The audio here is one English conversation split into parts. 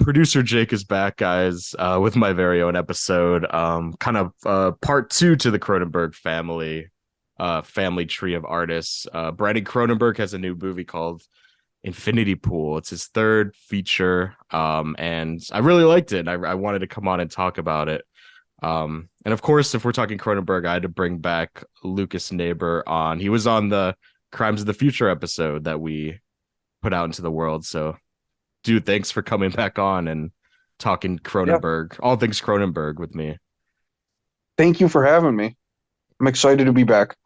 Producer Jake is back, guys, with my very own episode. Kind of part two to the Cronenberg family tree of artists. Brandon Cronenberg has a new movie called Infinity Pool. It's his third feature, and I really liked it. I wanted to come on and talk about it. And of course, if we're talking Cronenberg, I had to bring back Lucas Naber on. He was on the Crimes of the Future episode that we put out into the world. So, dude, thanks for coming back on and talking Yeah, Cronenberg, all things Cronenberg with me. thank you for having me. I'm excited to be back.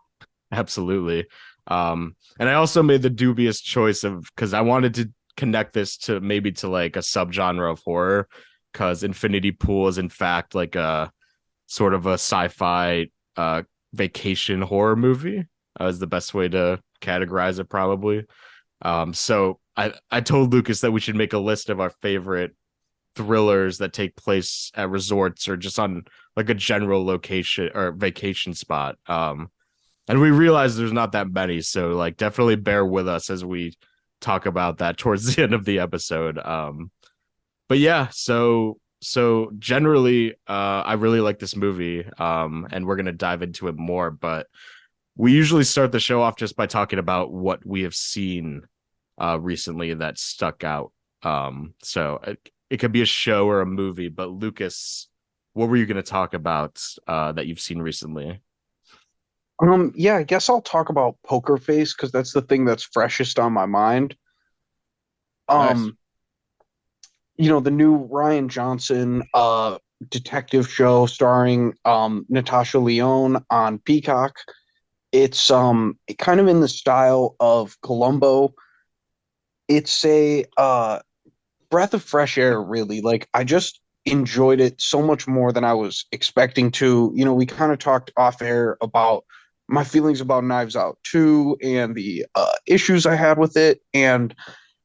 Absolutely. And I also made the dubious choice of because I wanted to connect this to maybe to like a subgenre of horror, because Infinity Pool is in fact like a sort of a sci-fi vacation horror movie, is the best way to categorize it probably. So I told Lucas that we should make a list of our favorite thrillers that take place at resorts or just on like a general location or vacation spot. And we realize there's not that many, so like definitely bear with us as we talk about that towards the end of the episode. But yeah, so generally, I really like this movie, and we're gonna dive into it more. But we usually start the show off just by talking about what we have seen recently that stuck out. So it could be a show or a movie. But Lucas, what were you going to talk about that you've seen recently? Yeah, I guess I'll talk about Poker Face because that's the thing that's freshest on my mind. Nice. Um, the new Ryan Johnson detective show starring Natasha Lyonne on Peacock. It's kind of in the style of Columbo. It's a breath of fresh air, really. Like I just enjoyed it so much more than I was expecting to. We kind of talked off air about my feelings about Knives Out 2 and the issues I had with it. And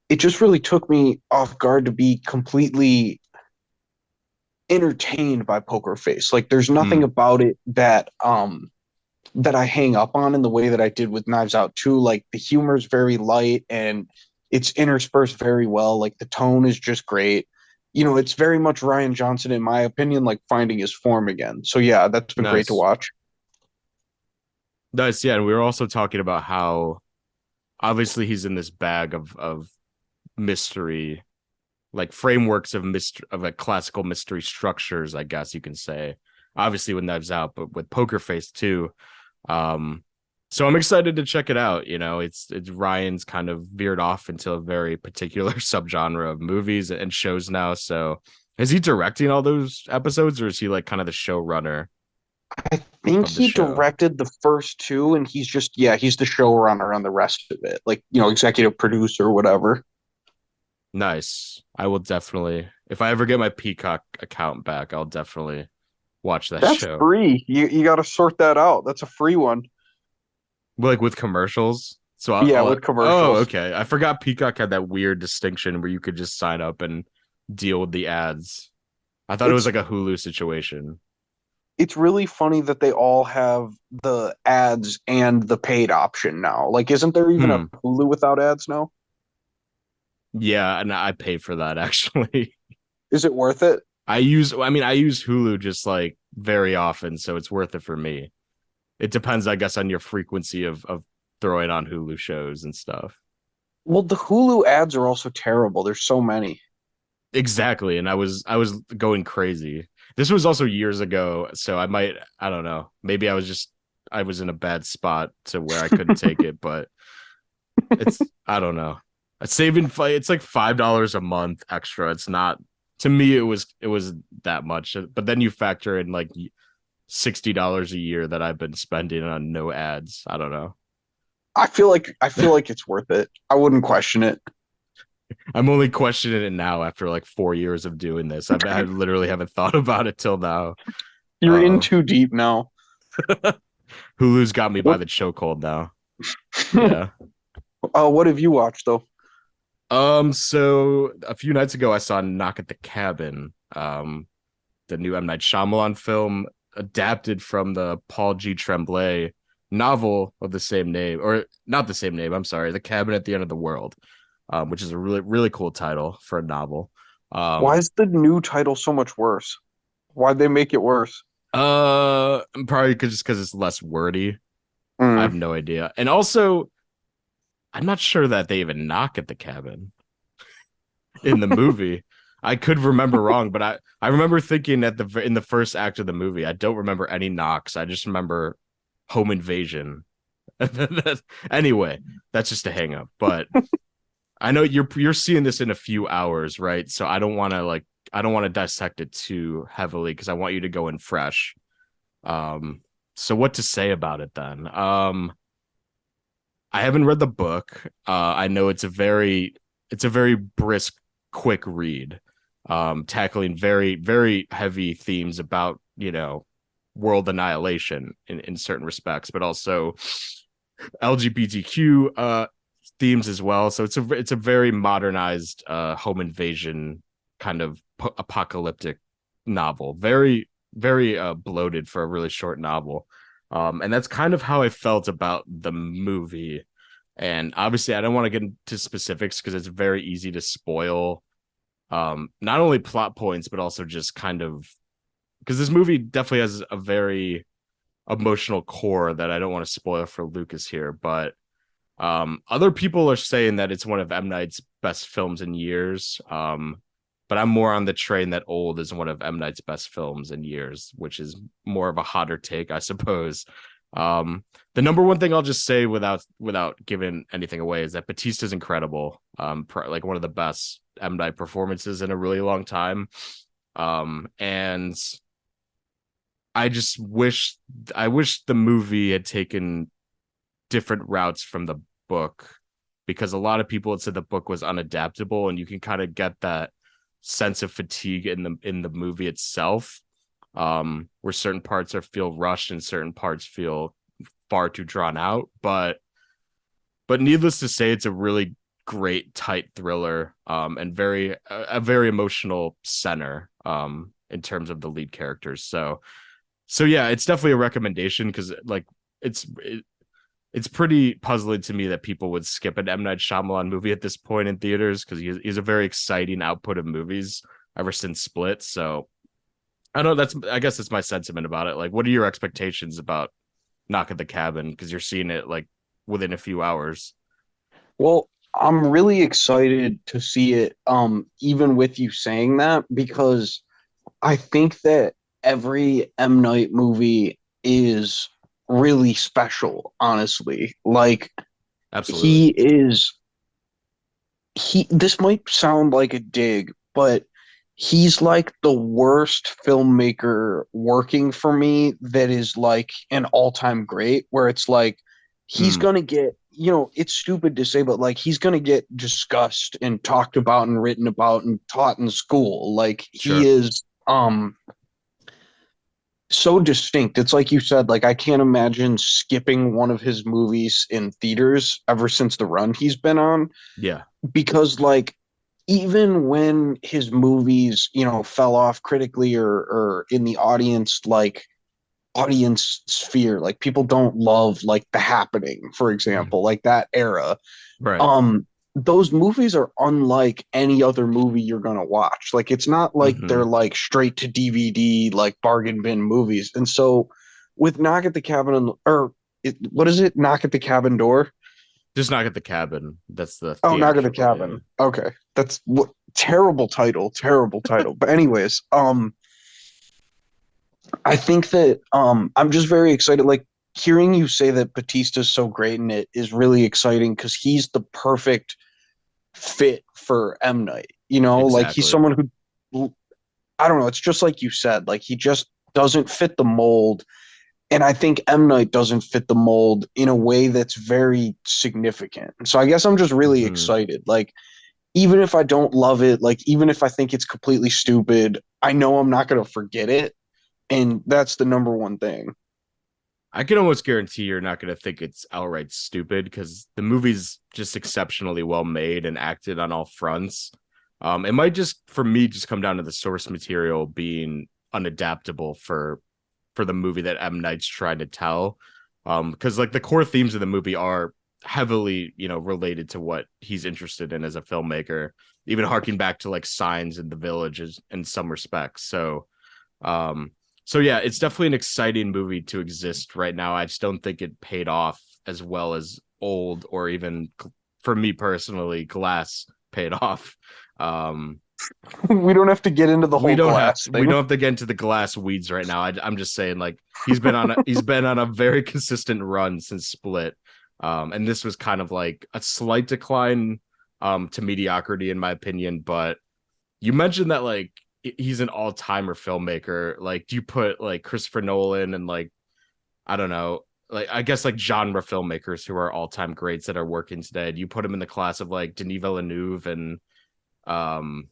it just really took me off guard to be completely entertained by Poker Face. Like there's nothing Hmm. about it that I hang up on in the way that I did with Knives Out 2. Like the humor is very light and it's interspersed very well. Like the tone is just great. It's very much Ryan Johnson, in my opinion, like finding his form again. So yeah, that's been great to Nice. watch. Nice. Yeah, and we were also talking about how obviously he's in this bag of mystery, like frameworks of mystery of like classical mystery structures, I guess you can say. Obviously with Knives Out, but with Poker Face too. Um, so I'm excited to check it out. It's Ryan's kind of veered off into a very particular subgenre of movies and shows now. So is he directing all those episodes, or is he like kind of the showrunner I think of the he show? directed the first two, and he's the showrunner on the rest of it, like executive producer or whatever. Nice. I will definitely, if I ever get my Peacock account back, I'll definitely watch that That's show. free. You got to sort that out. That's a free one. Like with commercials. So Yeah, with oh, commercials. okay. I forgot Peacock had that weird distinction where you could just sign up and deal with the ads. I thought it was It's like a Hulu situation. it's really funny that they all have the ads and the paid option now. Like, isn't there even a Hmm. Hulu without ads now? Yeah, and I pay for that actually. Is it worth it? I use Hulu just like very often, so it's worth it for me. It depends, I guess, on your frequency of throwing on Hulu shows and stuff. Well, the Hulu ads are also terrible. There's so many. Exactly, and I was going crazy. This was also years ago, so I don't know. Maybe I was in a bad spot to where I couldn't take it, but it's I don't know. It's like $5 a month extra. It's not to me it was that much. But then you factor in like $60 a year that I've been spending on no ads. I don't know. I feel like it's worth it. I wouldn't question it. I'm only questioning it now after like 4 years of doing this. I literally haven't thought about it till now. You're in Uh, too deep now. Hulu's got me by What the chokehold now. Yeah. what have you watched though? So a few nights ago I saw Knock at the Cabin, the new M. Night Shyamalan film adapted from the Paul G. Tremblay novel of the same name, or not the same name, I'm sorry, The Cabin at the End of the World, which is a really, really cool title for a novel. Why Um, is the new title so much worse? Why'd they make it worse? Probably just because it's less wordy. I Mm. have no idea. And also, I'm not sure that they even knock at the cabin in the movie. I could remember wrong, but I remember thinking at the in the first act of the movie, I don't remember any knocks. I just remember home invasion. Anyway, that's just a hang up. But I know you're seeing this in a few hours, right? So I don't want to dissect it too heavily because I want you to go in fresh. So what to say about it then? I haven't read the book. I know it's a very brisk, quick read, tackling very heavy themes about world annihilation in certain respects, but also LGBTQ themes as well. So it's a very modernized home invasion kind of apocalyptic novel. Very bloated for a really short novel. And that's kind of how I felt about the movie. And obviously, I don't want to get into specifics because it's very easy to spoil not only plot points, but also just kind of because this movie definitely has a very emotional core that I don't want to spoil for Lucas here. But other people are saying that it's one of M. Night's best films in years. But I'm more on the train that Old is one of M. Night's best films in years, which is more of a hotter take, I suppose. The number one thing I'll just say without giving anything away is that Batista's incredible. Like one of the best M. Night performances in a really long time. And I wish the movie had taken different routes from the book because a lot of people had said the book was unadaptable, and you can kind of get that sense of fatigue in the movie itself, where certain parts feel rushed and certain parts feel far too drawn out. But needless to say, it's a really great tight thriller, and a very emotional center, in terms of the lead characters. So yeah, it's definitely a recommendation because like it's pretty puzzling to me that people would skip an M. Night Shyamalan movie at this point in theaters because he's a very exciting output of movies ever since Split. So I know I guess that's my sentiment about it. Like, what are your expectations about Knock at the Cabin? Because you're seeing it like within a few hours. Well, I'm really excited to see it, even with you saying that, because I think that every M. Night movie is really special, honestly. Like Absolutely. he is this might sound like a dig, but he's like the worst filmmaker working for me that is like an all-time great, where it's like he's Mm, gonna get, it's stupid to say, but like he's gonna get discussed and talked about and written about and taught in school. Like he sure. is so distinct. It's like you said, like I can't imagine skipping one of his movies in theaters ever since the run he's been on, Yeah. because like even when his movies, fell off critically or in the audience, like audience sphere, like people don't love like The Happening, for example, like that era. Right. um those movies are unlike any other movie you're gonna watch. Like it's not like they're Hmm. like straight to DVD, like bargain bin movies. And so with Knock at the Cabin, or what is it, Knock at the Cabin Door? Just Knock at the Cabin. That's the Oh, Knock at the theatrical. Yeah. Cabin. Okay. That's what, terrible title, terrible title. But anyways, I think that I'm just very excited. Like hearing you say that Batista's so great in it is really exciting because he's the perfect fit for M. Night. Like he's Exactly. someone who, I don't know, it's just like you said, like he just doesn't fit the mold. And I think M. Night doesn't fit the mold in a way that's very significant. So I guess I'm just really Hmm. excited. Like even if I don't love it, like even if I think it's completely stupid, I know I'm not going to forget it. And that's the number one thing. I can almost guarantee you're not going to think it's outright stupid because the movie's just exceptionally well made and acted on all fronts. It might just, for me, just come down to the source material being unadaptable for the movie that M. Night's trying to tell. Because like the core themes of the movie are heavily, related to what he's interested in as a filmmaker, even harking back to like Signs in the Villages in some respects. Um, so yeah, it's definitely an exciting movie to exist right now. I just don't think it paid off as well as Old, or even for me personally, Glass paid off. Um, We don't have to get into the we whole don't have Glass we thing. don't have to get into the Glass weeds right now. I'm just saying, like, he's been on a very consistent run since Split, and this was kind of like a slight decline to mediocrity in my opinion. But you mentioned that like he's an all timer filmmaker. Like, do you put like Christopher Nolan and like, I don't know, like, I guess like genre filmmakers who are all time greats that are working today? Do you put him in the class of like Denis Villeneuve and um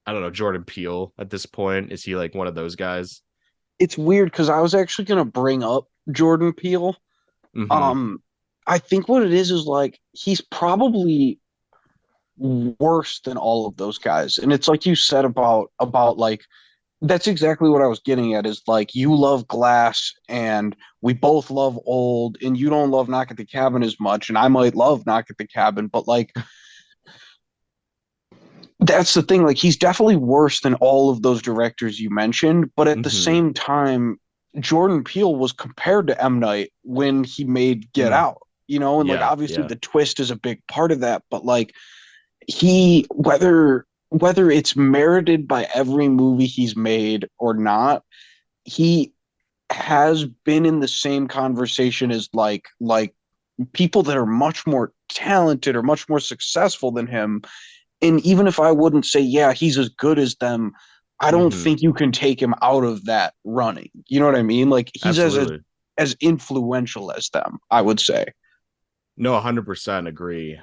I don't know, Jordan Peele at this point? Is he like one of those guys? It's weird because I was actually going to bring up Jordan Peele. Mm-hmm. Um, I think what it is like he's probably worse than all of those guys. And it's like you said about like that's exactly what I was getting at is like you love Glass and we both love Old and you don't love Knock at the Cabin as much and I might love Knock at the Cabin, but like that's the thing, like he's definitely worse than all of those directors you mentioned, but at the Mm-hmm. same time Jordan Peele was compared to M. Night when he made Get Mm. Out, you know, and like Yeah, obviously yeah. the twist is a big part of that, but like he whether it's merited by every movie he's made or not, he has been in the same conversation as like people that are much more talented or much more successful than him. And even if I wouldn't say, yeah, he's as good as them, I don't Mm-hmm. think you can take him out of that running. You know what I mean? Like he's Absolutely. as influential as them, I would say. No, 100% agree.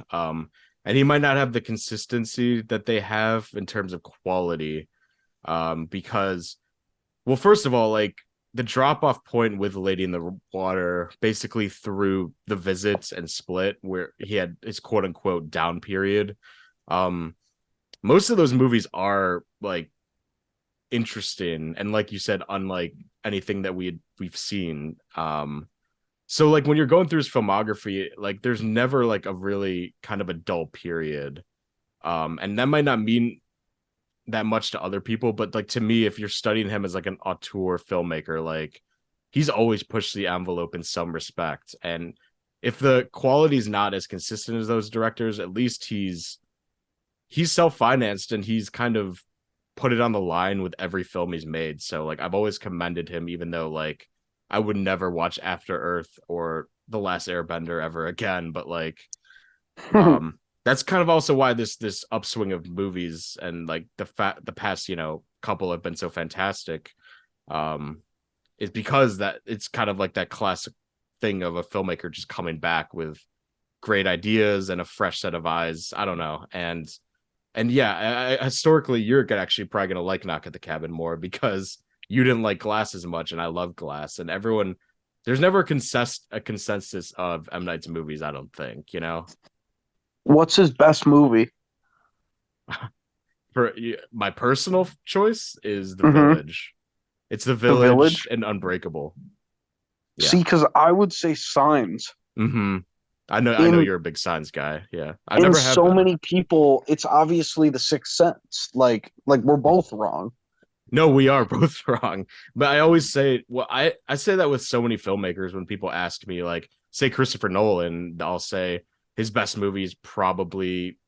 And he might not have the consistency that they have in terms of quality. Because, well, first of all, like the drop off point with Lady in the Water, basically through The Visits and Split, where he had his quote unquote down period. Um, most of those movies are like interesting and, like you said, unlike anything that we've seen. So like when you're going through his filmography, like there's never like a really kind of a dull period. And that might not mean that much to other people, but like to me, if you're studying him as like an auteur filmmaker, like he's always pushed the envelope in some respect. And if the quality is not as consistent as those directors, at least he's self-financed and he's kind of put it on the line with every film he's made. So like I've always commended him, even though like I would never watch After Earth or The Last Airbender ever again. But like that's kind of also why this upswing of movies and like the past, couple have been so fantastic. Um is because that it's kind of like that classic thing of a filmmaker just coming back with great ideas and a fresh set of eyes. I don't know. And yeah, historically, you're actually probably gonna like Knock at the Cabin more because you didn't like Glass as much, and I love Glass. And everyone, there's never a consensus of M Night's movies. I don't think, What's his best movie? For my personal choice is The Mm-hmm. Village. It's The The Village. Village and Unbreakable. See, Yeah. because I would say Signs. Mm-hmm. I know In you're a big Signs guy. Yeah. I in never have so been. many people, it's obviously the Sixth Sense. Like we're both wrong. No, we are both wrong. But I always say, well, I say that with so many filmmakers when people ask me, like, say Christopher Nolan, I'll say his best movie is probably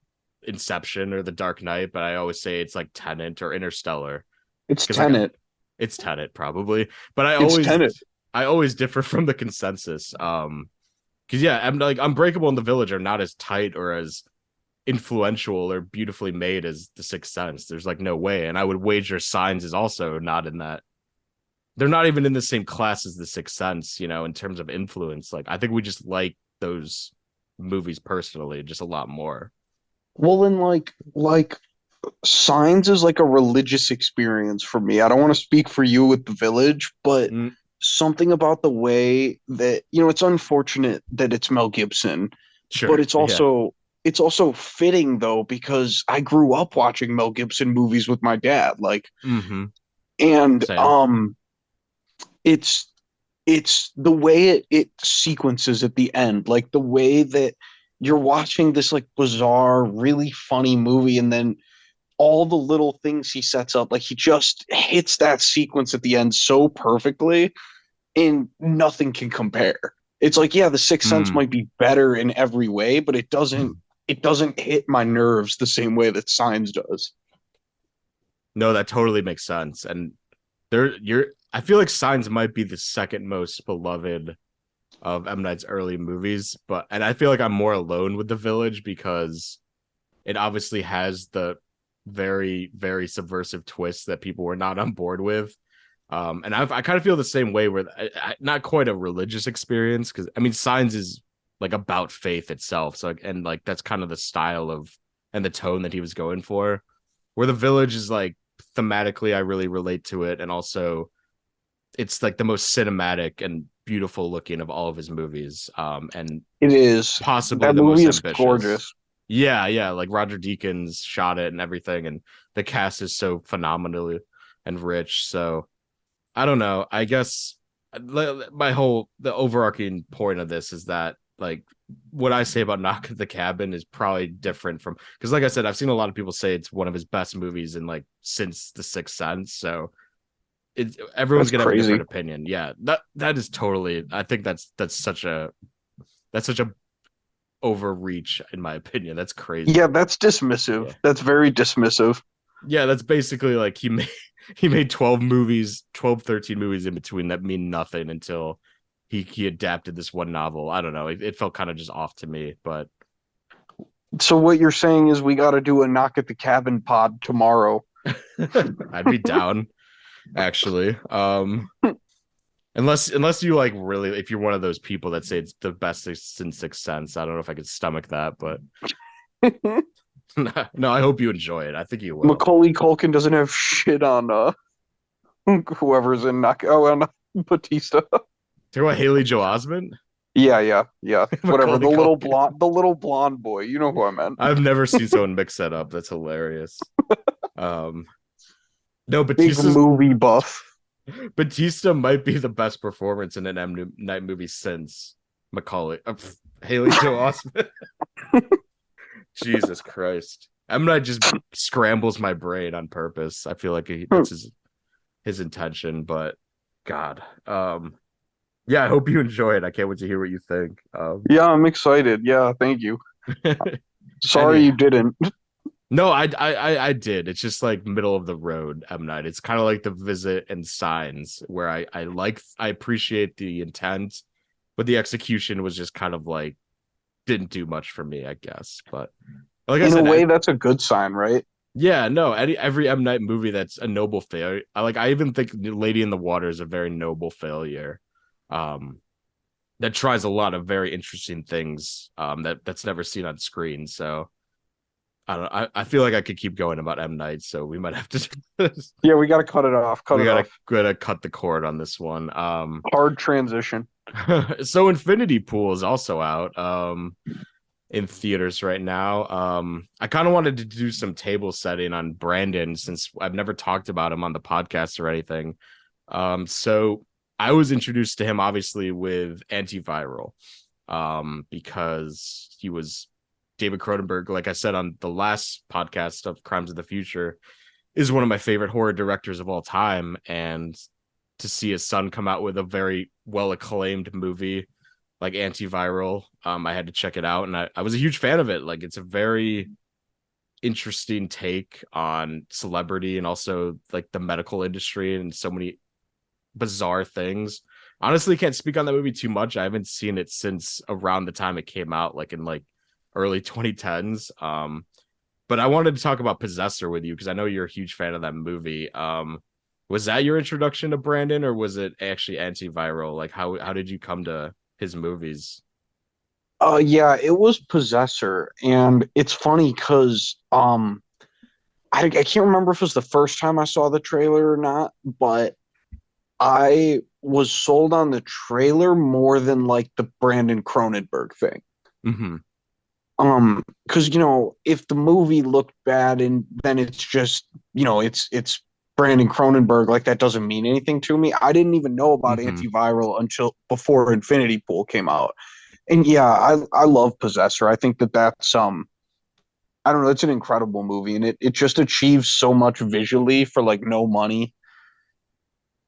Inception or The Dark Knight, but I always say it's like Tenet or Interstellar It's because like Tenet. it's Tenet probably, but I It's always Tenet. I always differ from the consensus. Because yeah, I'm like Unbreakable and The Village are not as tight or as influential or beautifully made as The Sixth Sense. There's like no way. And I would wager Signs is also not in that. They're not even in the same class as The Sixth Sense, in terms of influence. Like I think we just like those movies personally just a lot more. Well, then like Signs is like a religious experience for me. I don't want to speak for you with The Village, but Mm, something about the way that, it's unfortunate that it's Mel Gibson, but sure. Yeah. it's also fitting though because I grew up watching Mel Gibson movies with my dad. Like Mm-hmm. and Same. it's it's the way it sequences at the end, like the way that you're watching this like bizarre, really funny movie, and then all the little things he sets up, like he just hits that sequence at the end so perfectly, and nothing can compare. It's like, yeah, The Sixth Sense Hmm. might be better in every way, but it doesn't hit my nerves the same way that Signs does. No, that totally makes sense. And I feel like Signs might be the second most beloved of M. Night's early movies, but and I feel like I'm more alone with The Village because it obviously has the very, very subversive twist that people were not on board with. And I kind of feel the same way where not quite a religious experience because I mean, Signs is like about faith itself. So and like that's kind of the style of and the tone that he was going for. Where The Village is like thematically, I really relate to it, and also it's like the most cinematic and beautiful looking of all of his movies, and It is. possibly That the movie most is ambitious. gorgeous. Yeah, yeah, like Roger Deakins shot it and everything, and the cast is so phenomenally and rich. So I don't know. I guess the overarching point of this is that like what I say about Knock at the Cabin is probably different from because like I said, I've seen a lot of people say it's one of his best movies in like since The Sixth Sense. So everyone's That's gonna have a different crazy. opinion. Yeah, that is totally. I think that's such a overreach in my opinion. That's crazy. Yeah, that's dismissive. Yeah. That's very dismissive. Yeah, that's basically like he made 12 movies, 12, 13 movies in between that mean nothing until he adapted this one novel. I don't know. It felt kind of just off to me, but So what you're saying is we got to do a Knock at the Cabin pod tomorrow. I'd be down actually. Unless you like really if you're one of those people that say it's the best since Sixth Sense. I don't know if I could stomach that, but no, I hope you enjoy it. I think you will. Macaulay Culkin doesn't have shit on whoever's in Knock. Oh, and Batista. Talk about Haley Joel Osment, Yeah, yeah, yeah. Whatever. Macaulay Culkin. The little blonde boy. You know who I meant. I've never seen someone mix that up. That's hilarious. Um, no, Big movie buff. Batista might be the best performance in an Night movie since Macaulay. Haley Joel Osment. Jesus Christ. M Night just scrambles my brain on purpose. I feel like that's his intention, but God. Yeah, I hope you enjoy it. I can't wait to hear what you think. Yeah, I'm excited. Yeah, thank you. and Sorry you didn't. no, I did. It's just like middle of the road M Night. It's kind of like The Visit and Signs, where I appreciate the intent, but the execution was just kind of like didn't do much for me, I guess. But like I In a said, way, that's a good sign, right? yeah, no, every M Night movie that's a noble failure. I even think Lady in the Water is a very noble failure. Um, that tries a lot of very interesting things that's never seen on screen. So I don't I feel like I could keep going about M Night, so we might have to Yeah, we got to cut it off. Cut we it gotta off. gotta cut the cord on this one. Hard transition. So Infinity Pool is also out in theaters right now. I kind of wanted to do some table setting on Brandon since I've never talked about him on the podcast or anything. So I was introduced to him obviously with Antiviral, because he was David Cronenberg, like I said on the last podcast of Crimes of the Future, is one of my favorite horror directors of all time. And to see his son come out with a very well acclaimed movie like Antiviral, I had to check it out. And I was a huge fan of it. Like it's a very interesting take on celebrity and also like the medical industry and so many bizarre things. Honestly, can't speak on that movie too much. I haven't seen it since around the time it came out, like in like early 2010s. But I wanted to talk about Possessor with you because I know you're a huge fan of that movie. Was that your introduction to Brandon, or was it actually Antiviral? Like, how did you come to his movies? Yeah, it was Possessor, and it's funny because I can't remember if it was the first time I saw the trailer or not, but I was sold on the trailer more than like the Brandon Cronenberg thing. Mm-hmm. Because if the movie looked bad and then it's just, it's Brandon Cronenberg, like that doesn't mean anything to me. I didn't even know about Mm-hmm. Antiviral until before Infinity Pool came out. And yeah, I love Possessor. I think that's I don't know, it's an incredible movie, and it just achieves so much visually for like no money.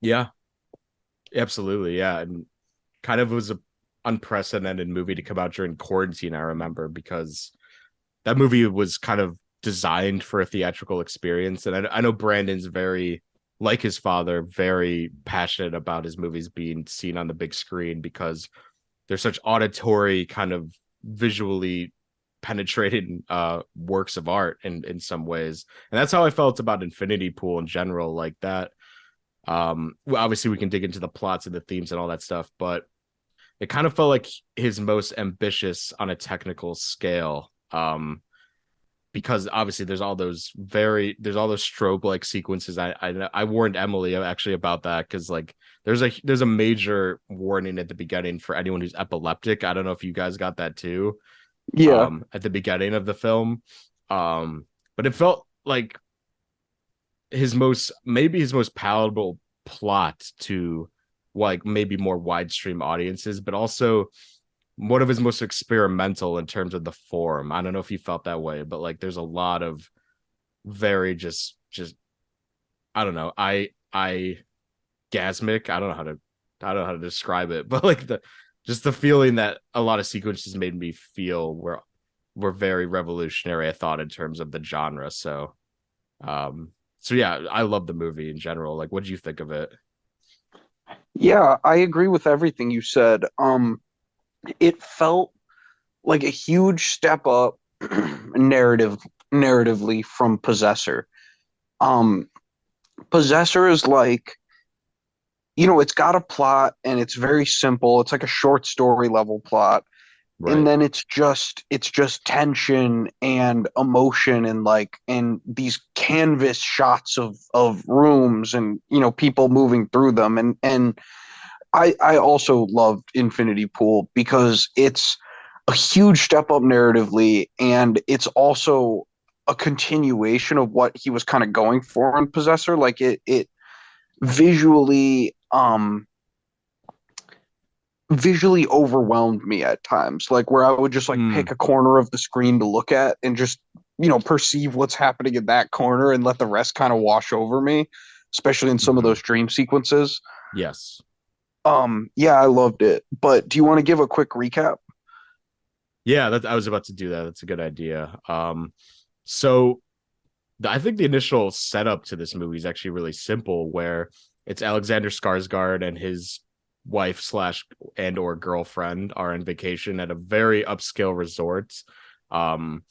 Yeah, absolutely. Yeah, and kind of was a unprecedented movie to come out during quarantine. I remember because that movie was kind of designed for a theatrical experience, and I know Brandon's very like his father, very passionate about his movies being seen on the big screen because they're such auditory kind of visually penetrating works of art in some ways, and that's how I felt about Infinity Pool in general, like that. Well, obviously we can dig into the plots and the themes and all that stuff, but it kind of felt like his most ambitious on a technical scale. Because obviously there's all those strobe like sequences. I warned Emily actually about that because like there's a major warning at the beginning for anyone who's epileptic. I don't know if you guys got that too. Yeah. At the beginning of the film. But it felt like his most palatable plot to like maybe more wide stream audiences, but also one of his most experimental in terms of the form. I don't know if you felt that way, but like there's a lot of very just I don't know. I gasmic. I don't know how to describe it, but like the just the feeling that a lot of sequences made me feel were very revolutionary, I thought, in terms of the genre. Um so yeah, I love the movie in general. Like what do you think of it? Yeah, I agree with everything you said. It felt like a huge step up narrative narratively from Possessor. Um, Possessor is like, it's got a plot and it's very simple. It's like a short story level plot. And Right. then it's just tension and emotion and like and these canvas shots of rooms and people moving through them and I also loved Infinity Pool because it's a huge step up narratively, and it's also a continuation of what he was kind of going for in Possessor. Like it visually visually overwhelmed me at times, like where I would just like Mm, pick a corner of the screen to look at and just perceive what's happening in that corner and let the rest kind of wash over me, especially in some of mhm. those dream sequences. Yes. Yeah, I loved it. But do you want to give a quick recap? Yeah, that I was about to do that. That's a good idea. So I think the initial setup to this movie is actually really simple, where it's Alexander Skarsgård and his wife slash and or girlfriend are on vacation at a very upscale resort. Um,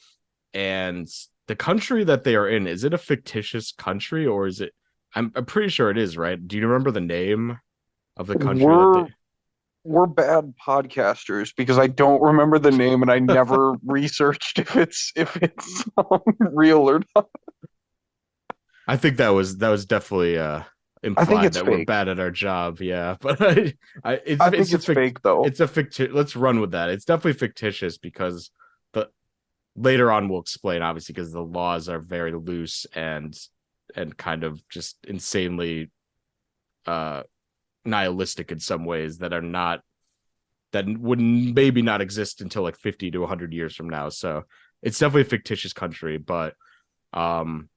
and the country that they are in, is it a fictitious country or is it? I'm pretty sure it is, right? Do you remember the name of the country that We're they? we're bad podcasters because I don't remember the name and I never researched if it's real or not. I think that was definitely I think implied it's that we're fake. bad at our job. Yeah, but I think it's fake though. it's a fictitious. Let's run with that. It's definitely fictitious because the later on we'll explain obviously because the laws are very loose and kind of just insanely uh nihilistic in some ways that are not that would maybe not exist until like 50 to 100 years from now. So it's definitely a fictitious country, but um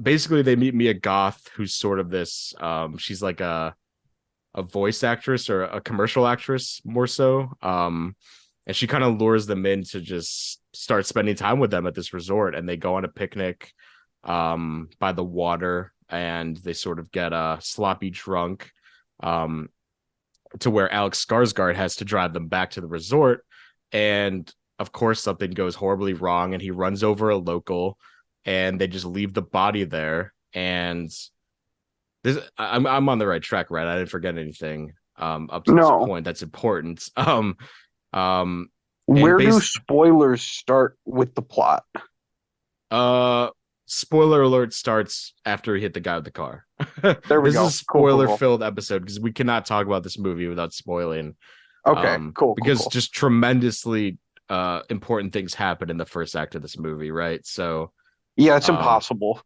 basically they meet Mia Goth, who's sort of this she's like a voice actress or a commercial actress more so. And she kind of lures them in to just start spending time with them at this resort, and they go on a picnic by the water, and they sort of get sloppy drunk um to where Alex Skarsgård has to drive them back to the resort. And of course, something goes horribly wrong, and he runs over a local, and they just leave the body there. And I'm on the right track, right? I didn't forget anything up to this No. point that's important. Um, and Where do base spoilers start with the plot? uh spoiler alert starts after he hit the guy with the car. There we This is a go. Cool, cool, spoiler cool. filled episode because we cannot talk about this movie without spoiling. Okay, cool, cool, Because cool. just tremendously important things happen in the first act of this movie, right? So Yeah, it's um impossible.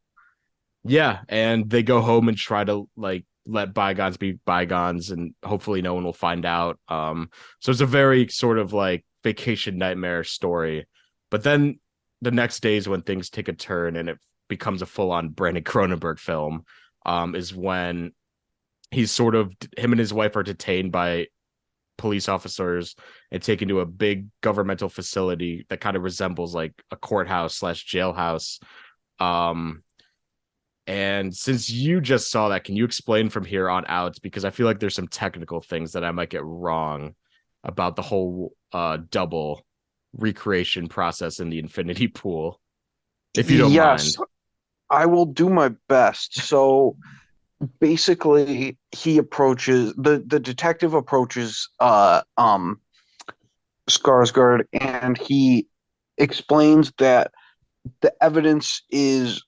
yeah, and they go home and try to like let bygones be bygones, and hopefully no one will find out. So it's a very sort of like vacation nightmare story. But then the next days when things take a turn and it becomes a full-on Brandon Cronenberg film, is when he's sort of him and his wife are detained by police officers and taken to a big governmental facility that kind of resembles like a courthouse slash jailhouse. Um, and since you just saw that, can you explain from here on out? Because I feel like there's some technical things that I might get wrong about the whole double recreation process in the infinity pool, if you don't Yes, mind. I will do my best. So basically, the detective approaches Skarsgård, and he explains that the evidence is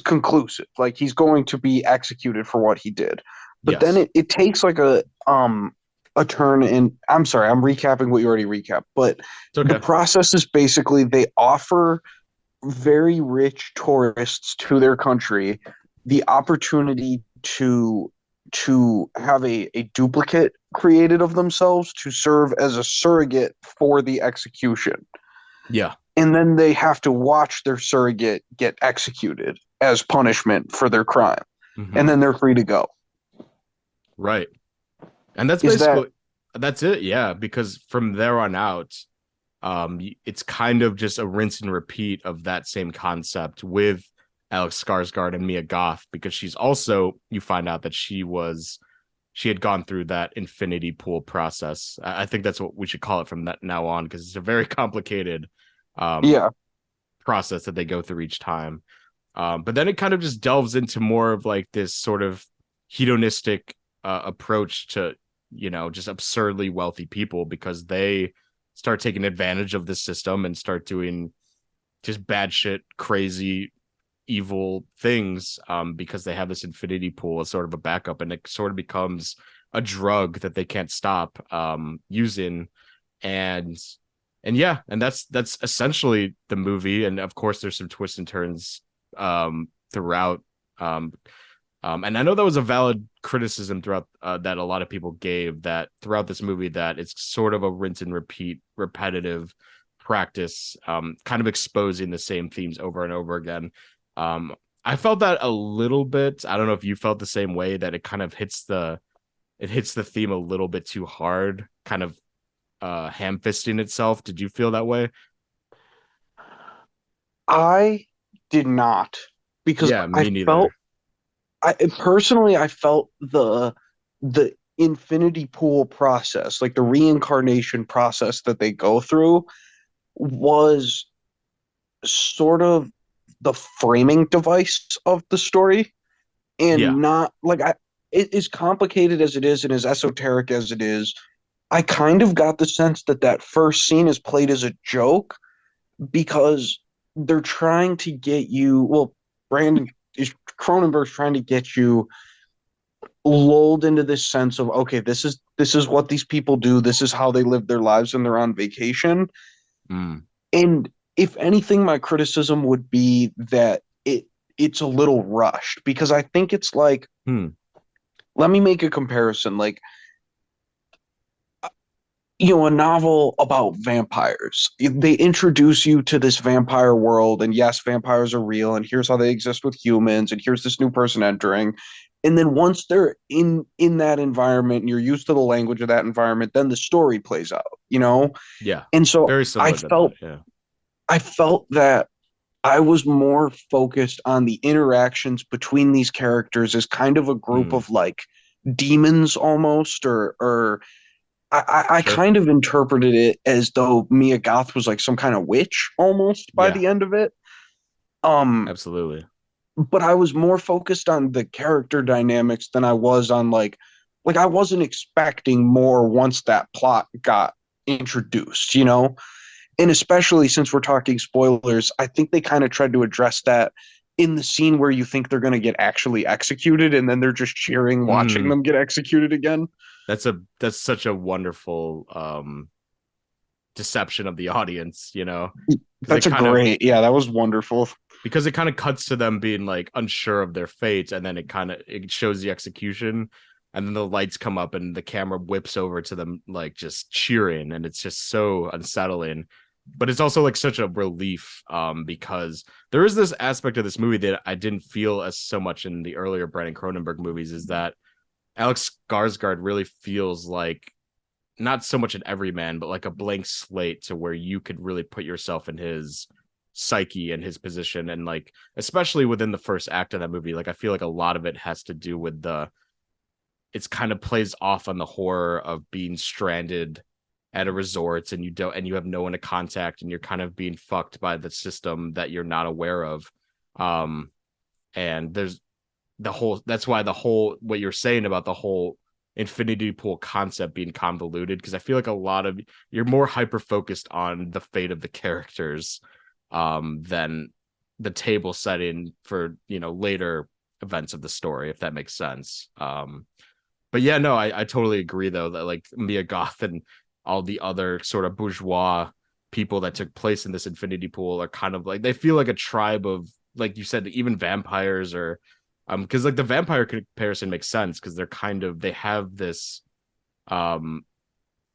conclusive. Like he's going to be executed for what he did. But then Yes, it takes like a turn, and I'm sorry, I'm recapping what you already recapped, but it's the okay. process is basically they offer very rich tourists to their country the opportunity to have a duplicate created of themselves to serve as a surrogate for the execution. Yeah. And then they have to watch their surrogate get executed as punishment for their crime. And Hmm. then they're free to go. Right. And that's Is that basically that's it. Yeah, because from there on out, it's kind of just a rinse and repeat of that same concept with Alex Skarsgård and Mia Goth, because she's also, you find out that she had gone through that infinity pool process. I think that's what we should call it from that now on, because it's a very complicated um yeah. process that they go through each time. But then it kind of just delves into more of like this sort of hedonistic approach to, just absurdly wealthy people, because they start taking advantage of this system and start doing just bad shit, crazy, evil things, because they have this infinity pool as sort of a backup, and it sort of becomes a drug that they can't stop using. And yeah, and that's essentially the movie. And of course there's some twists and turns throughout. um and I know that was a valid criticism throughout, that a lot of people gave, that throughout this movie, that it's sort of a rinse and repeat, repetitive practice, kind of exposing the same themes over and over again. I felt that a little bit. I don't know if you felt the same way, that it kind of hits the theme a little bit too hard, kind of ham fisting itself. Did you feel that way? I did not because Yeah, I me felt neither. I personally I felt the infinity pool process, like the reincarnation process that they go through was sort of the framing device of the story Yeah. and not like it is complicated as it is and as esoteric as it is. I kind of got the sense that that first scene is played as a joke because they're trying to get you, well, Brandon is Cronenberg's trying to get you lulled into this sense of okay, this is what these people do, this is how they live their lives when they're on vacation. Mm. And if anything, my criticism would be that it's a little rushed because I think it's like, Hmm. let me make a comparison. Like, a novel about vampires. They introduce you to this vampire world, and yes, vampires are real, and here's how they exist with humans, and here's this new person entering. And then once they're in that environment and you're used to the language of that environment, then the story plays out. Yeah. And so Very I similar to that. felt Yeah. I felt that I was more focused on the interactions between these characters as kind of a group Mm. of like demons almost, or I Sure. kind of interpreted it as though Mia Goth was like some kind of witch almost by Yeah. the end of it. Um, Absolutely. but I was more focused on the character dynamics than I was on like I wasn't expecting more once that plot got introduced. And especially since we're talking spoilers, I think they kind of tried to address that in the scene where you think they're going to get actually executed and then they're just cheering watching Mm. them get executed again. That's such a wonderful deception of the audience, because That's a great, yeah, that was wonderful. it kind of cuts to them being like unsure of their fate, and then it shows the execution. and then the lights come up and the camera whips over to them like just cheering, and it's just so unsettling. But it's also like such a relief, because there is this aspect of this movie that I didn't feel as so much in the earlier Brandon Cronenberg movies, is that Alex Skarsgård really feels like not so much an everyman, but like a blank slate, to where you could really put yourself in his psyche and his position. And like, especially within the first act of that movie, like I feel like a lot of it has to do with it's kind of plays off on the horror of being stranded at a resort, and you have no one to contact, and you're kind of being fucked by the system that you're not aware of. And there's that's why the whole, what you're saying about the whole infinity pool concept being convoluted, because I feel like a lot of you're more hyper focused on the fate of the characters, than the table setting for, later events of the story, if that makes sense. But yeah, no, I totally agree though, that like Mia Goth and all the other sort of bourgeois people that took place in this infinity pool are kind of like, they feel like a tribe of, like you said, even vampires, or because like the vampire comparison makes sense, because they have this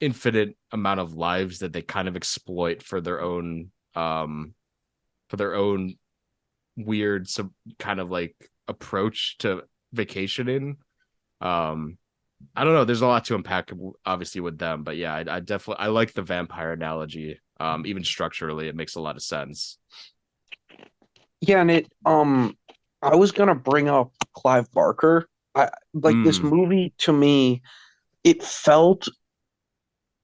infinite amount of lives that they kind of exploit for their own weird kind of like approach to vacationing. I don't know, there's a lot to unpack obviously with them, but yeah, I definitely, I like the vampire analogy. Even structurally it makes a lot of sense. Yeah, and I was gonna bring up Clive Barker. I like this Mm, movie to me, it felt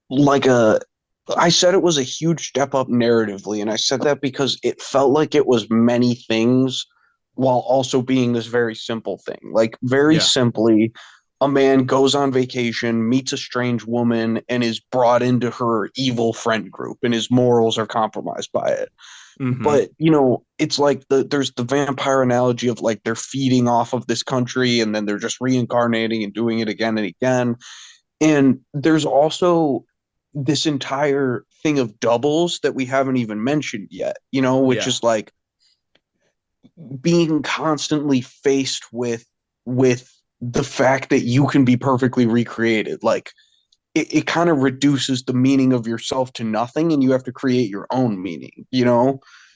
like I said it was a huge step up narratively, and I said that because it felt like it was many things while also being this very simple thing. Like very yeah. simply, a man goes on vacation, meets a strange woman, and is brought into her evil friend group, and his morals are compromised by it. Mm-hmm. But it's like there's the vampire analogy of like they're feeding off of this country and then they're just reincarnating and doing it again and again. And there's also this entire thing of doubles that we haven't even mentioned yet, which Yeah. is like being constantly faced with the fact that you can be perfectly recreated. Like it kind of reduces the meaning of yourself to nothing and you have to create your own meaning.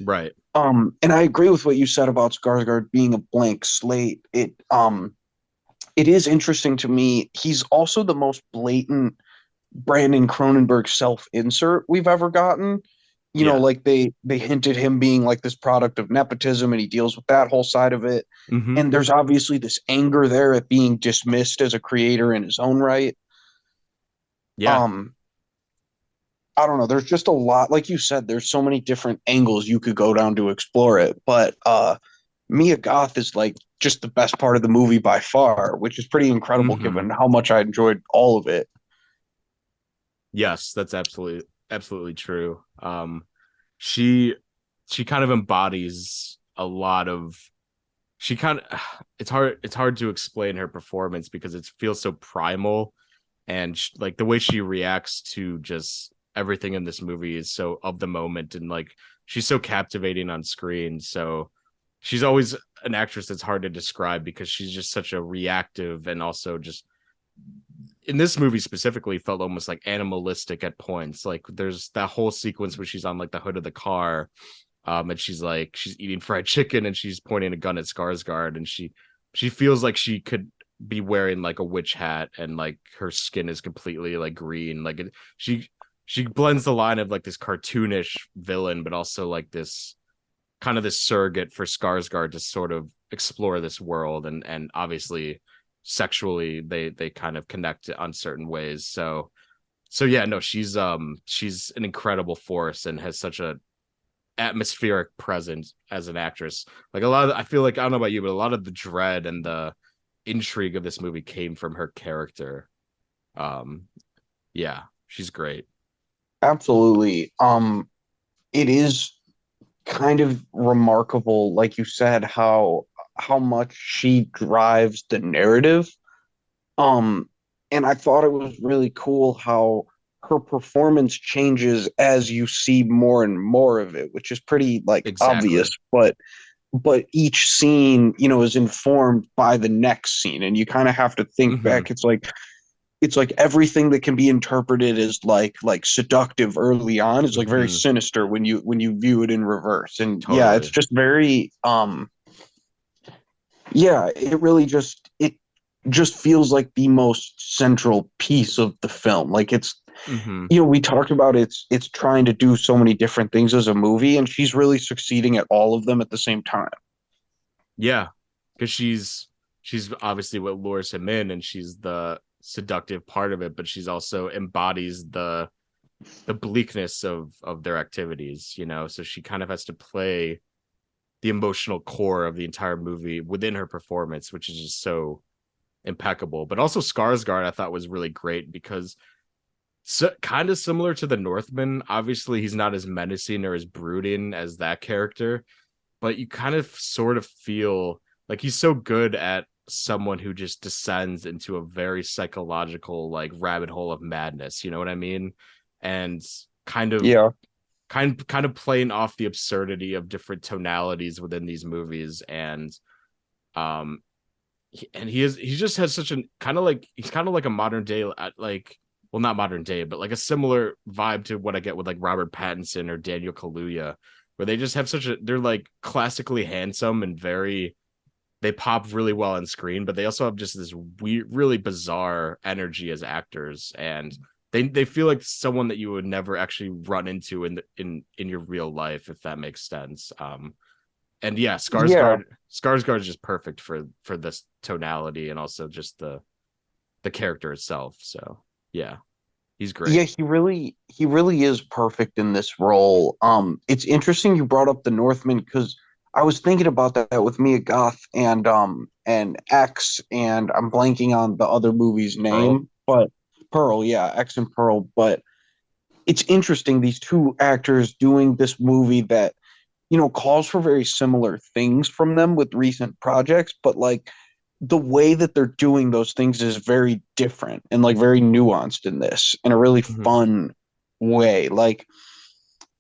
Right. And I agree with what you said about Skarsgård being a blank slate. It is interesting to me. He's also the most blatant Brandon Cronenberg self-insert we've ever gotten. Yeah. Like they hinted him being like this product of nepotism, and he deals with that whole side of it. Mm-hmm. And there's obviously this anger there at being dismissed as a creator in his own right. Yeah. Um, I don't know. There's just a lot, like you said, there's so many different angles you could go down to explore it. But Mia Goth is like just the best part of the movie by far, which is pretty incredible Mm-hmm. given how much I enjoyed all of it. Yes, that's absolutely true. She she kind of embodies a lot of, she kind of it's hard to explain her performance, because it feels so primal, and like the way she reacts to just everything in this movie is so of the moment, and like she's so captivating on screen. So she's always an actress that's hard to describe, because she's just such a reactive, and also just in this movie specifically felt almost like animalistic at points. Like there's that whole sequence where she's on like the hood of the car, and she's eating fried chicken, and she's pointing a gun at Skarsgård, and she feels like she could be wearing like a witch hat, and like her skin is completely like green. Like she blends the line of like this cartoonish villain, but also like this kind of this surrogate for Skarsgård to sort of explore this world, and obviously sexually they kind of connect on certain ways. So yeah, no, she's an incredible force, and has such a atmospheric presence as an actress. Like a lot of, I feel like, I don't know about you, but a lot of the dread and the intrigue of this movie came from her character. Um, yeah, she's great. Absolutely. It is kind of remarkable, like you said, how much she drives the narrative. Um, and I thought it was really cool how her performance changes as you see more and more of it, which is pretty like obvious, Exactly. but but each scene, is informed by the next scene, and you kind of have to think Hmm. back. It's like everything that can be interpreted as like seductive early on is like very Hmm. sinister when you view it in reverse. And yeah, it's Totally. just very yeah, it just feels like the most central piece of the film. Like it's Hmm. we talked about it's trying to do so many different things as a movie, and she's really succeeding at all of them at the same time. Yeah, because she's obviously what lures him in, and she's the seductive part of it, but she's also embodies the bleakness of their activities, so she kind of has to play the emotional core of the entire movie within her performance, which is just so impeccable. But also Skarsgård I thought was really great because kind of similar to the Northman. Obviously, he's not as menacing or as brooding as that character, but you kind of sort of feel like he's so good at someone who just descends into a very psychological like rabbit hole of madness, you know what I mean? And kind of Yeah. kind of playing off the absurdity of different tonalities within these movies. Um and he just has such an kind of like he's kind of like a modern day like, well, not modern day, but like a similar vibe to what I get with like Robert Pattinson or Daniel Kaluuya, where they just have they're like classically handsome and very, they pop really well on screen, but they also have just this weird, really bizarre energy as actors, and they feel like someone that you would never actually run into in your real life, if that makes sense. And yeah, Yeah. Skarsgård is just perfect for this tonality and also just the character itself. So yeah, he's Yeah, great. he really is perfect in this role. It's interesting you brought up the Northman because I was thinking about that with Mia Goth and X, and I'm blanking on the other movie's Pearl. name, but Pearl, yeah, X and Pearl. But it's interesting these two actors doing this movie that calls for very similar things from them with recent projects, but like the way that they're doing those things is very different and like very nuanced in this in a really Mm-hmm. fun way. Like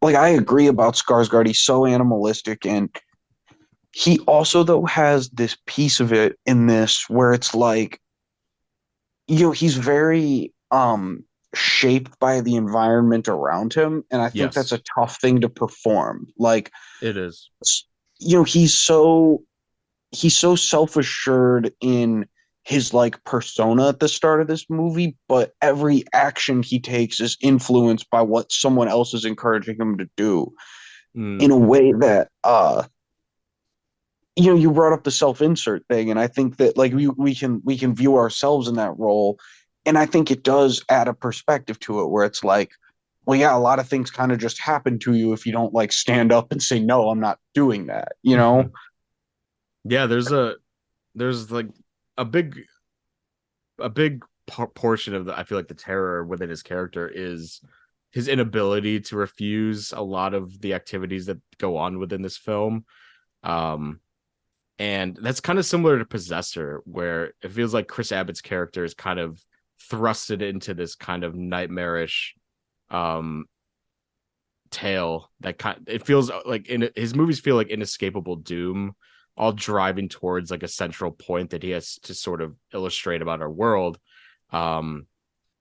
I agree about Skarsgård. He's so animalistic, and he also though has this piece of it in this where it's like he's very shaped by the environment around him, and I think that's Yes, a tough thing to perform. Like it is. he's so self-assured in his like persona at the start of this movie, but every action he takes is influenced by what someone else is encouraging him to do Mm. in a way that you brought up the self-insert thing, and I think that like we can view ourselves in that role, and I think it does add a perspective to it where it's like, well, yeah, a lot of things kind of just happen to you if you don't like stand up and say no, I'm not doing that. Mm-hmm. Yeah, there's like a big portion of the, I feel like, the terror within his character is his inability to refuse a lot of the activities that go on within this film. Um, and that's kind of similar to Possessor, where it feels like Chris Abbott's character is kind of thrusted into this kind of nightmarish um tale that it feels like in his movies feel like inescapable doom, all driving towards like a central point that he has to sort of illustrate about our world. um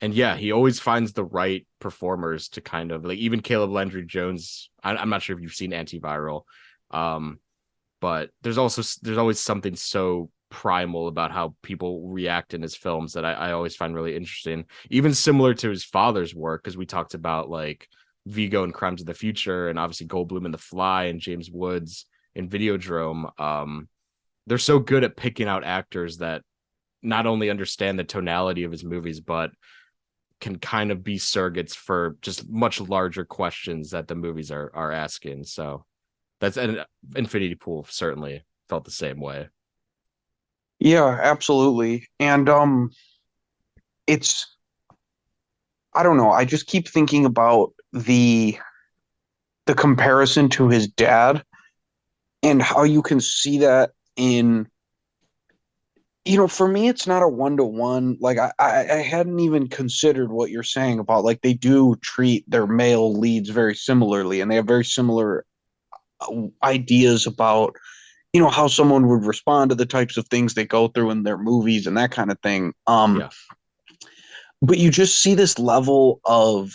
and yeah, he always finds the right performers to kind of like, even Caleb Landry Jones. I'm not sure if you've seen Antiviral, um but there's always something so primal about how people react in his films that I always find really interesting, even similar to his father's work, because we talked about like Vigo and Crimes of the Future, and obviously Goldblum in The Fly, and James Woods in Videodrome. They're so good at picking out actors that not only understand the tonality of his movies, but can kind of be surrogates for just much larger questions that the movies are asking. So that's an Infinity Pool certainly felt the same way. Yeah, absolutely. And it's I don't know, I just keep thinking about the comparison to his dad and how you can see that in for me it's not a one-to-one. Like I hadn't even considered what you're saying about like they do treat their male leads very similarly, and they have very similar ideas about how someone would respond to the types of things they go through in their movies and that kind of thing. Yeah. But you just see this level of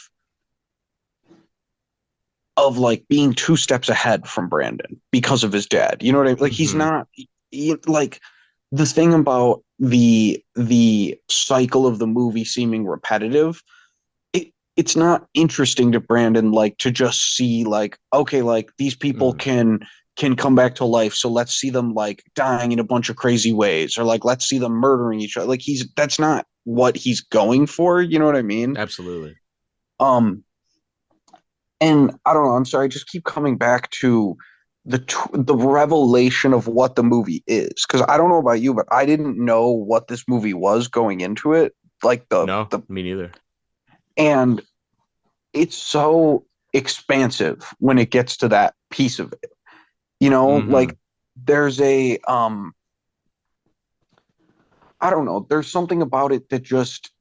like being two steps ahead from Brandon because of his dad. You know what I mean? Like he's Hmm. not like the thing about the cycle of the movie seeming repetitive. It's not interesting to Brandon like to just see like okay like these people Mm. can come back to life, so let's see them like dying in a bunch of crazy ways, or like let's see them murdering each other. Like that's not what he's going for, you know what I mean? Absolutely. um and I don't know, I'm sorry, I just keep coming back to the revelation of what the movie is, because I don't know about you, but I didn't know what this movie was going into it, like No, the me neither. and it's so expansive when it gets to that piece of it. Hmm. Like there's a I don't know, there's something about it that just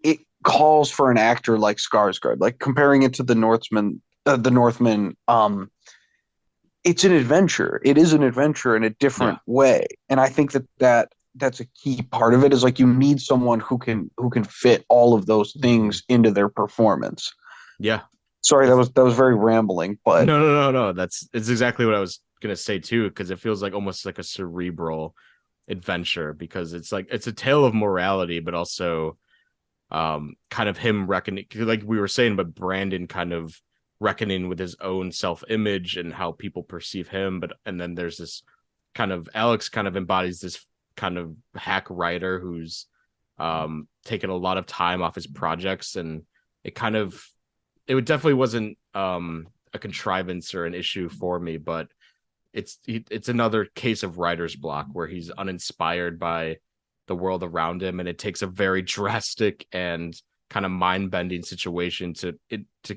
it calls for an actor like Skarsgård, like comparing it to the Northman. It's an adventure. It is an adventure in a Yeah. different way, and I think that's a key part of it. Is like you need someone who can fit all of those Hmm. things into their performance. Yeah. Sorry, It's that was very rambling, but no. It's exactly what I was gonna say too, because it feels like almost like a cerebral adventure because it's like it's a tale of morality, but also kind of him reckoning, like we were saying, but Brandon kind of reckoning with his own self-image and how people perceive him. But and then there's this kind of Alex kind of embodies this kind of hack writer who's taken a lot of time off his projects, and it kind of it definitely wasn't a contrivance or an issue for me, but it's another case of writer's block where he's uninspired by the world around him, and it takes a very drastic and kind of mind-bending situation to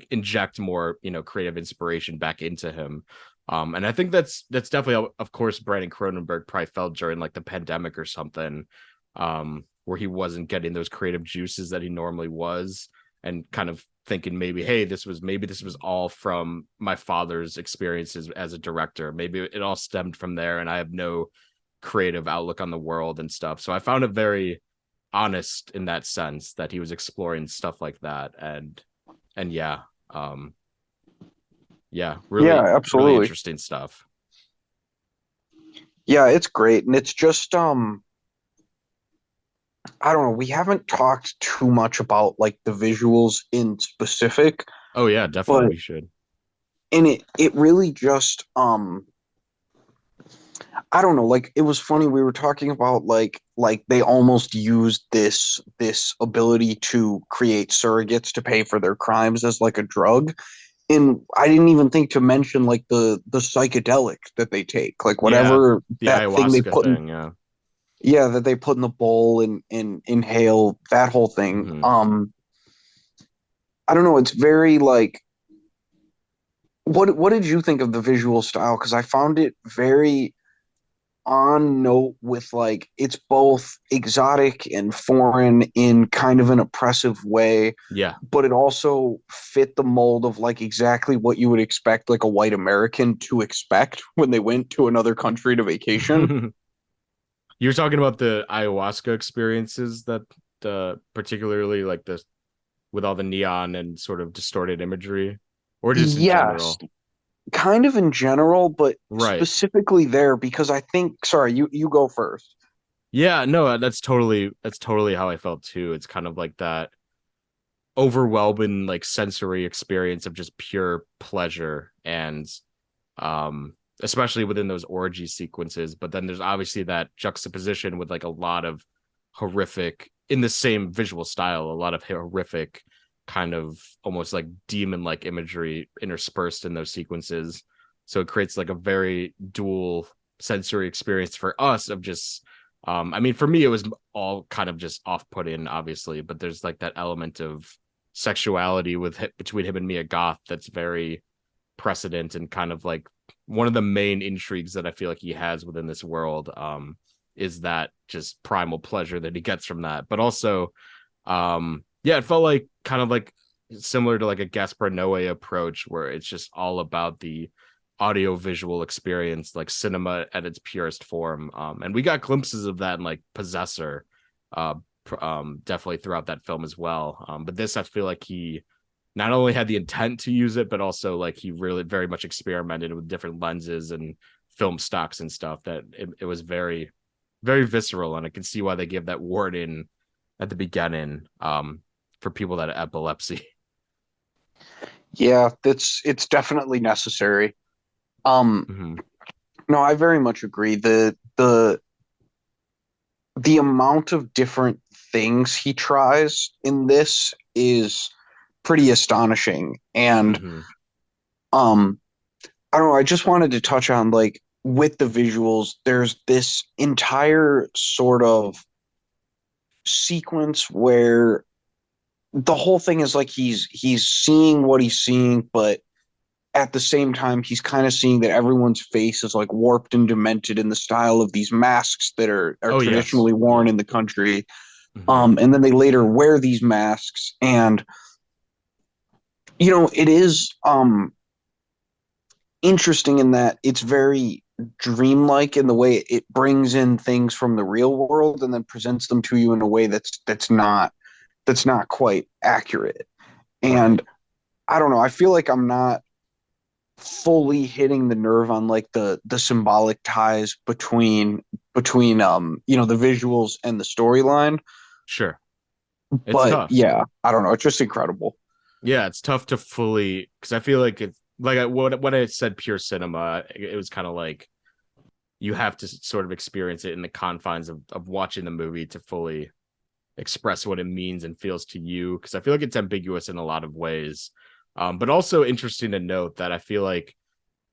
inject more creative inspiration back into him. And I think that's definitely, of course, Brandon Cronenberg probably felt during like the pandemic or something, where he wasn't getting those creative juices that he normally was, and kind of thinking maybe, hey, this was all from my father's experiences as a director. Maybe it all stemmed from there, and I have no creative outlook on the world and stuff. So I found it very honest in that sense that he was exploring stuff like that, and um, yeah, yeah, really absolutely. interesting stuff. Yeah, it's great, and it's just I don't know. We haven't talked too much about like the visuals in specific, Oh yeah, definitely but we should. and it really just I don't know, like it was funny we were talking about like they almost used this ability to create surrogates to pay for their crimes as like a drug. And I didn't even think to mention like the psychedelic that they take, like Yeah, whatever the that thing they ayahuasca put in, thing. Yeah. yeah, that they put in the bowl and inhale, that whole thing. Hmm. I don't know, it's very like what did you think of the visual style? Because I found it very on note with like it's both exotic and foreign in kind of an oppressive way, Yeah. but it also fit the mold of like exactly what you would expect like a white American to expect when they went to another country to vacation. You're talking about the ayahuasca experiences that particularly like the with all the neon and sort of distorted imagery, or just in Yes, general. kind of in general, but Right. specifically there because I think, sorry, you go first. Yeah, no, that's totally how I felt too. It's kind of like that overwhelming like sensory experience of just pure pleasure, and especially within those orgy sequences, but then there's obviously that juxtaposition with like a lot of horrific in the same visual style, a lot of horrific kind of almost like demon like imagery interspersed in those sequences. So it creates like a very dual sensory experience for us of just I mean, for me it was all kind of just off-putting obviously, but there's like that element of sexuality between him and Mia Goth that's very precedent, and kind of like one of the main intrigues that I feel like he has within this world, is that just primal pleasure that he gets from that. But also, yeah, it felt like kind of like similar to like a Gaspar Noé approach where it's just all about the audio-visual experience, like cinema at its purest form. And we got glimpses of that in like Possessor, uh, definitely throughout that film as well. But this, I feel like he not only had the intent to use it, but also like he really very much experimented with different lenses and film stocks and stuff. That it was very, very visceral, and I can see why they give that warning at the beginning, for people that have epilepsy. Yeah, it's definitely necessary. Um, Mm-hmm. no, I very much agree. The amount of different things he tries in this is pretty astonishing. And Mm-hmm. um, I don't know, I just wanted to touch on like with the visuals, there's this entire sort of sequence where the whole thing is like he's seeing what he's seeing, but at the same time he's kind of seeing that everyone's face is like warped and demented in the style of these masks that are Oh yes, traditionally worn yeah. in the country. Mm-hmm. And then they later wear these masks, and it is interesting in that it's very dreamlike in the way it brings in things from the real world and then presents them to you in a way that's not quite accurate. Right. And I don't know, I feel like I'm not fully hitting the nerve on like the symbolic ties between the visuals and the storyline. Sure. It's But tough. yeah, I don't know, it's just incredible. Yeah, it's tough to fully, because I feel like it's like when I said pure cinema, it was kind of like you have to sort of experience it in the confines of watching the movie to fully express what it means and feels to you. Because I feel like it's ambiguous in a lot of ways. But also interesting to note that I feel like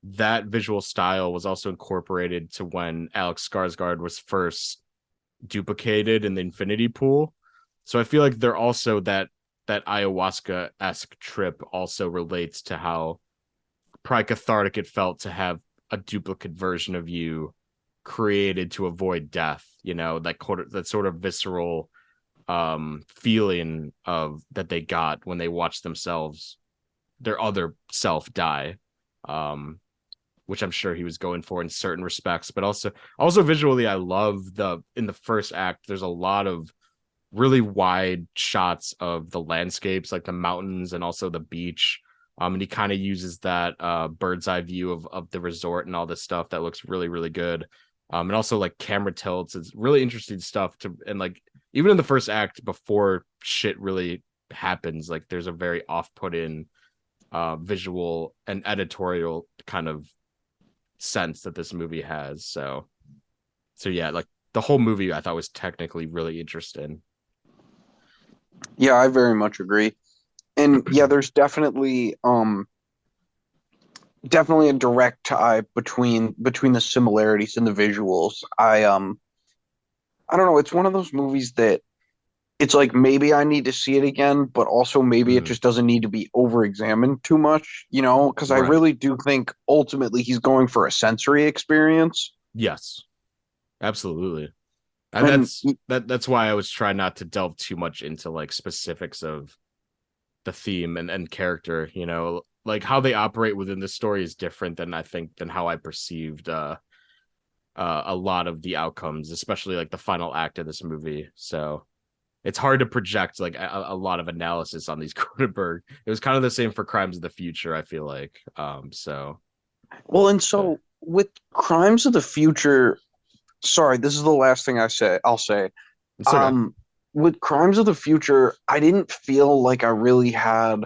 that visual style was also incorporated to when Alex Skarsgård was first duplicated in the Infinity Pool. So I feel like they're also that ayahuasca-esque trip also relates to how probably cathartic it felt to have a duplicate version of you created to avoid death, that sort of visceral feeling of that they got when they watched themselves, their other self, die. um which I'm sure he was going for in certain respects, but also visually, I love the in the first act. There's a lot of really wide shots of the landscapes, like the mountains and also the beach. And he kind of uses that bird's eye view of the resort and all this stuff that looks really, really good. And also like camera tilts. It's really interesting stuff and like even in the first act before shit really happens, like there's a very off-putting visual and editorial kind of sense that this movie has. So yeah, like the whole movie I thought was technically really interesting. Yeah, I very much agree. And yeah, there's definitely a direct tie between the similarities and the visuals. I don't know, it's one of those movies that it's like maybe I need to see it again, but also maybe it Mhm. just doesn't need to be over examined too much, because I Right. really do think ultimately he's going for a sensory experience. Yes, absolutely. And And that's why I was trying not to delve too much into like specifics of the theme and character, like how they operate within the story is different than I think than how I perceived a lot of the outcomes, especially like the final act of this movie. So it's hard to project like a lot of analysis on these Cronenberg. It was kind of the same for Crimes of the Future, I feel like. well, and Uh, so with Crimes of the Future, sorry, this is the last thing I'll say. it's okay. Um, with Crimes of the Future, I didn't feel like I really had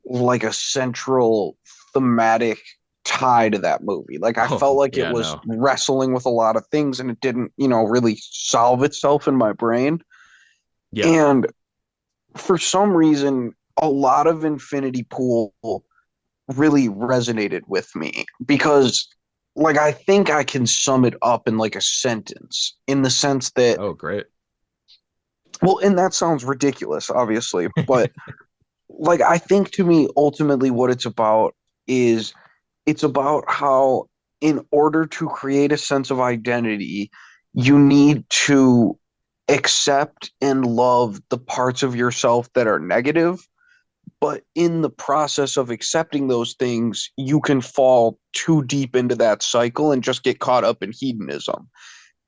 like a central thematic tie to that movie. Like I Oh felt like it yeah, was no. wrestling with a lot of things and it didn't, really solve itself in my brain. Yeah. And for some reason, a lot of Infinity Pool really resonated with me because like I think I can sum it up in like a sentence in the sense that Oh great. well, and that sounds ridiculous, obviously, but like I think to me ultimately what it's about is it's about how in order to create a sense of identity, you need to accept and love the parts of yourself that are negative, but in the process of accepting those things, you can fall too deep into that cycle and just get caught up in hedonism.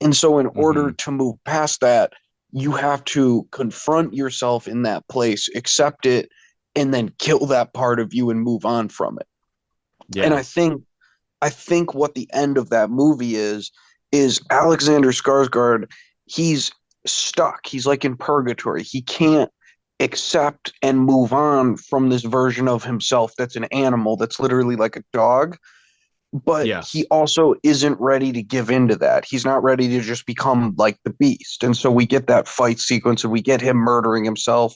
And so, in order Hmm. to move past that, you have to confront yourself in that place, accept it, and then kill that part of you and move on from it. And Yeah. I think what the end of that movie is Alexander Skarsgård. He's stuck. He's like in purgatory. He can't accept and move on from this version of himself that's an animal, that's literally like a dog. But he Yes. also isn't ready to give into that. He's not ready to just become like the beast. And so we get that fight sequence and we get him murdering himself.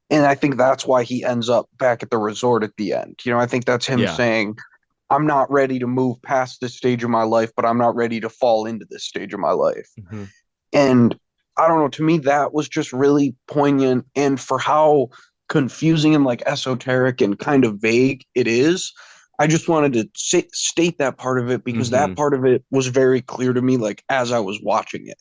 And I think that's why he ends up back at the resort at the end. I think that's him Yeah. saying, I'm not ready to move past this stage of my life, but I'm not ready to fall into this stage of my life. Hmm. And I don't know, to me, that was just really poignant. And for how confusing and like esoteric and kind of vague it is, I just wanted to state that part of it because Hmm. that part of it was very clear to me, like as I was watching it.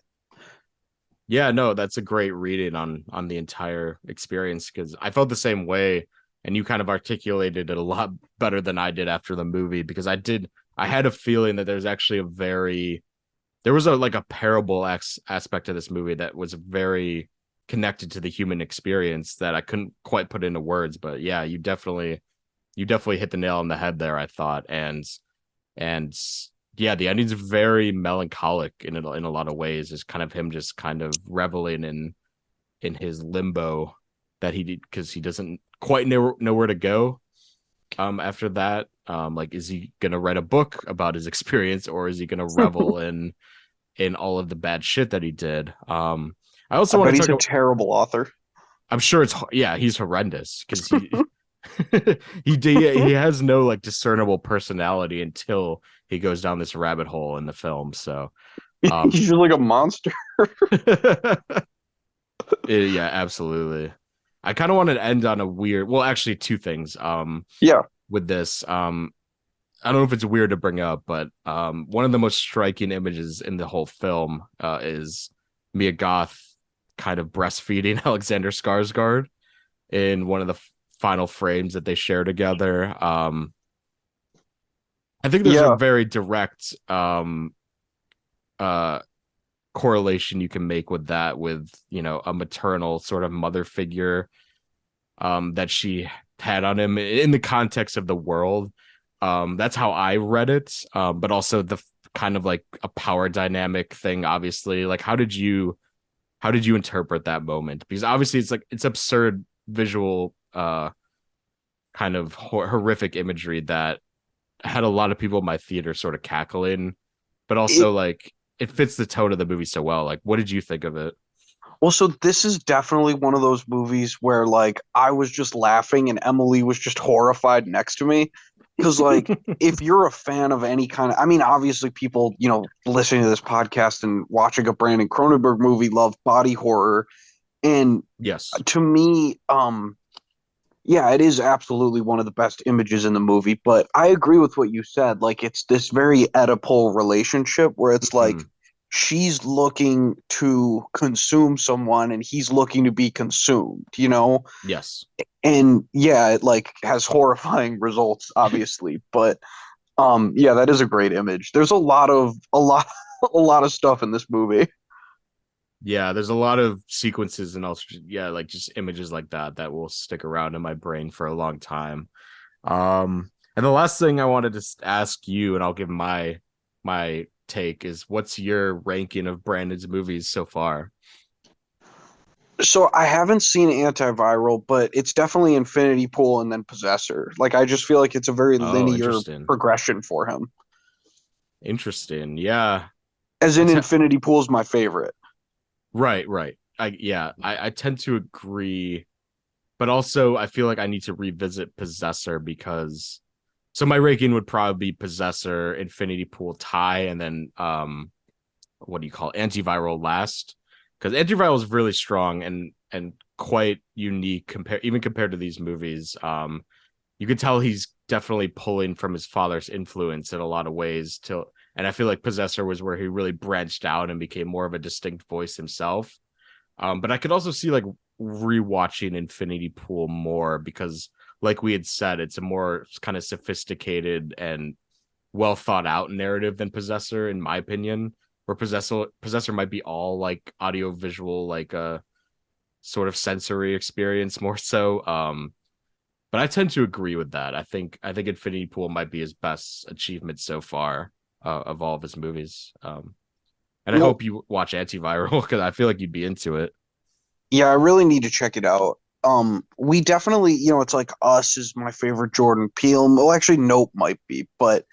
Yeah, no, that's a great reading on the entire experience because I felt the same way, and you kind of articulated it a lot better than I did after the movie because I had a feeling that there was a like a parable aspect of this movie that was very connected to the human experience that I couldn't quite put into words, but yeah, you definitely hit the nail on the head there, I thought, and yeah, the ending's very melancholic in a lot of ways. Is kind of him just kind of reveling in his limbo that he did because he doesn't quite know where to go. After that, like, is he gonna write a book about his experience, or is he gonna revel in all of the bad shit that he did? I I also want bet to he's talk a about. terrible author. I'm sure yeah, he's horrendous because he he has no like discernible personality until he goes down this rabbit hole in the film. So He's um just like a monster. yeah, absolutely. I kind of wanted to end on a weird, well, actually two things Yeah. with this. I don't know if it's weird to bring up, but one of the most striking images in the whole film is Mia Goth kind of breastfeeding Alexander Skarsgård in one of the final frames that they share together. I think there's a Yeah. very direct uh correlation you can make with that, with a maternal sort of mother figure that she had on him in the context of the world. That's how I read it. But also the kind of like a power dynamic thing, obviously. Like, how did you interpret that moment? Because obviously it's absurd visual kind of horrific imagery that had a lot of people in my theater sort of cackling, but It also like it fits the tone of the movie so well. Like, what did you think of it? Well, so this is definitely one of those movies where like I was just laughing and Emily was just horrified next to me. Because like if you're a fan of any kind of, I mean, obviously people, listening to this podcast and watching a Brandon Cronenberg movie love body horror. And Yes. to me, yeah, it is absolutely one of the best images in the movie. But I agree with what you said. Like it's this very Oedipal relationship where it's like Mhm. she's looking to consume someone and he's looking to be consumed. Yes. And yeah, it like has horrifying results, obviously. But yeah, that is a great image. There's a lot a lot of stuff in this movie. Yeah, there's a lot of sequences and also yeah, like just images like that will stick around in my brain for a long time. And the last thing I wanted to ask you, and I'll give my take, is what's your ranking of Brandon's movies so far? So I haven't seen Antiviral, but it's definitely Infinity Pool and then Possessor. Like I just feel like it's a very Oh, linear interesting. progression for him. Interesting. Yeah. As I in te- Infinity Pool is my favorite. right, right. I tend to agree, but also I feel like I need to revisit Possessor because so my ranking would probably be Possessor, Infinity Pool tie, and then what do you call it? Antiviral last, because Antiviral is really strong and quite unique compared to these movies. You could tell he's definitely pulling from his father's influence in a lot of ways to, and I feel like Possessor was where he really branched out and became more of a distinct voice himself. But I could also see like rewatching Infinity Pool more because like we had said, it's a more kind of sophisticated and well thought out narrative than Possessor, in my opinion. Where Possessor might be all like audio visual, like a sort of sensory experience more so. But I tend to agree with that. I think Infinity Pool might be his best achievement so far of all of his movies. And I Well, hope you watch Antiviral because I feel like you'd be into it. yeah, I really need to check it out. We definitely, it's like Us is my favorite Jordan Peele. Well, actually, Nope might be, but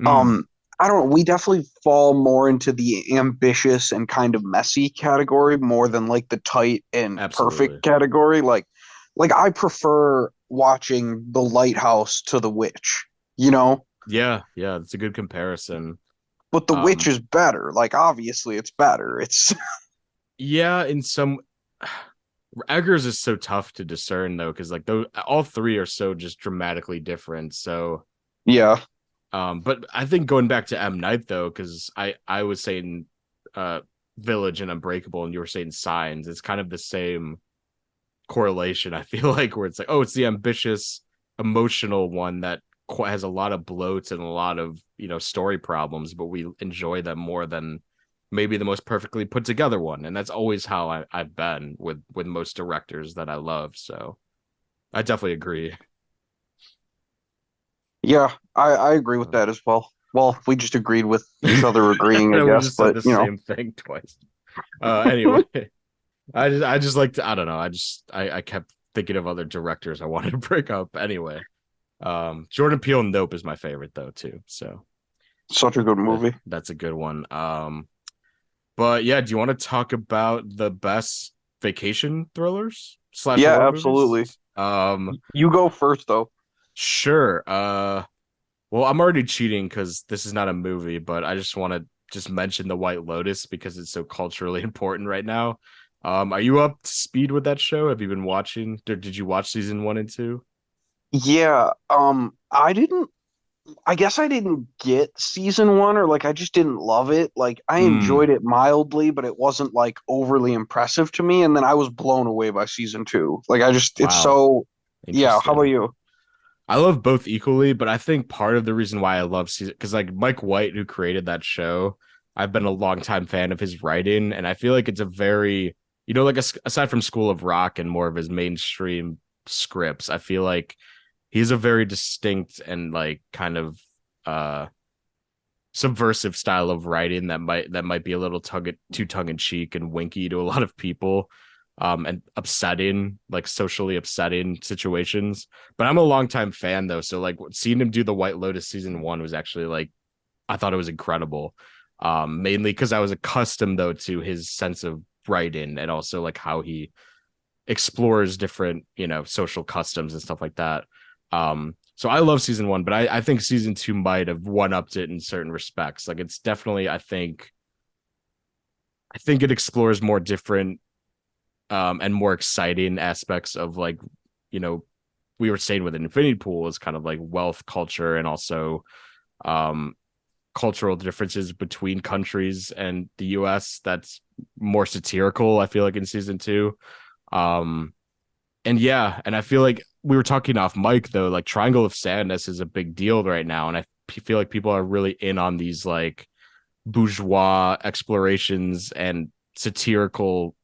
Mm, um, I don't know. We definitely fall more into the ambitious and kind of messy category more than like the tight and absolutely. perfect category. Like I prefer watching The Lighthouse to The Witch, you know, Yeah, yeah, that's a good comparison. but The Witch Um, is better. Like obviously it's better. It's yeah, in some Eggers is so tough to discern though, because like those all three are so just dramatically different. So yeah. but I think going back to M. Night though, because I was saying uh Village and Unbreakable, and you were saying Signs, it's kind of the same correlation, I feel like, where it's like, oh, it's the ambitious, emotional one that has a lot of bloats and a lot of, story problems, but we enjoy them more than maybe the most perfectly put together one. And that's always how I've been with most directors that I love. So I definitely agree. Yeah, I agree with that as well. Well, we just agreed with each other agreeing, I We guess, just said but the same thing twice. Anyway, I just like to, I don't know. I kept thinking of other directors I wanted to bring up. Anyway, Jordan Peele Nope is my favorite though too. So such a good movie. that's a good one. But yeah, do you want to talk about the best vacation thrillers slash Yeah, horror movies? absolutely. Um, You go first though. sure. Well, I'm already cheating because this is not a movie, but I just want to just mention The White Lotus because it's so culturally important right now. Are you up to speed with that show? Have you been watching? Did you watch season one and two? Yeah, I guess I didn't get season one or like I just didn't love it. Like I Mm, enjoyed it mildly, but it wasn't like overly impressive to me. And then I was blown away by season two. Like it's wow, so, yeah. How about interesting. you? I love both equally, but I think part of the reason why I love season because like Mike White, who created that show, I've been a longtime fan of his writing, and I feel like it's a very, like aside from School of Rock and more of his mainstream scripts, I feel like he's a very distinct and like kind of uh subversive style of writing that might be a little too tongue in cheek and winky to a lot of people, and upsetting, like socially upsetting situations. But I'm a longtime fan though, so like seeing him do the White Lotus season one was actually like I thought it was incredible. Mainly because I was accustomed though to his sense of writing and also like how he explores different, social customs and stuff like that. So I love season one, but I think season two might have one upped it in certain respects. Like it's definitely, I think it explores more different and more exciting aspects of like, you know, we were saying with Infinity Pool is kind of like wealth culture and also um cultural differences between countries and the US that's more satirical, I feel like in season two. Um and yeah, and I feel like we were talking off mic though, like Triangle of Sadness is a big deal right now, and I feel like people are really in on these like bourgeois explorations and satirical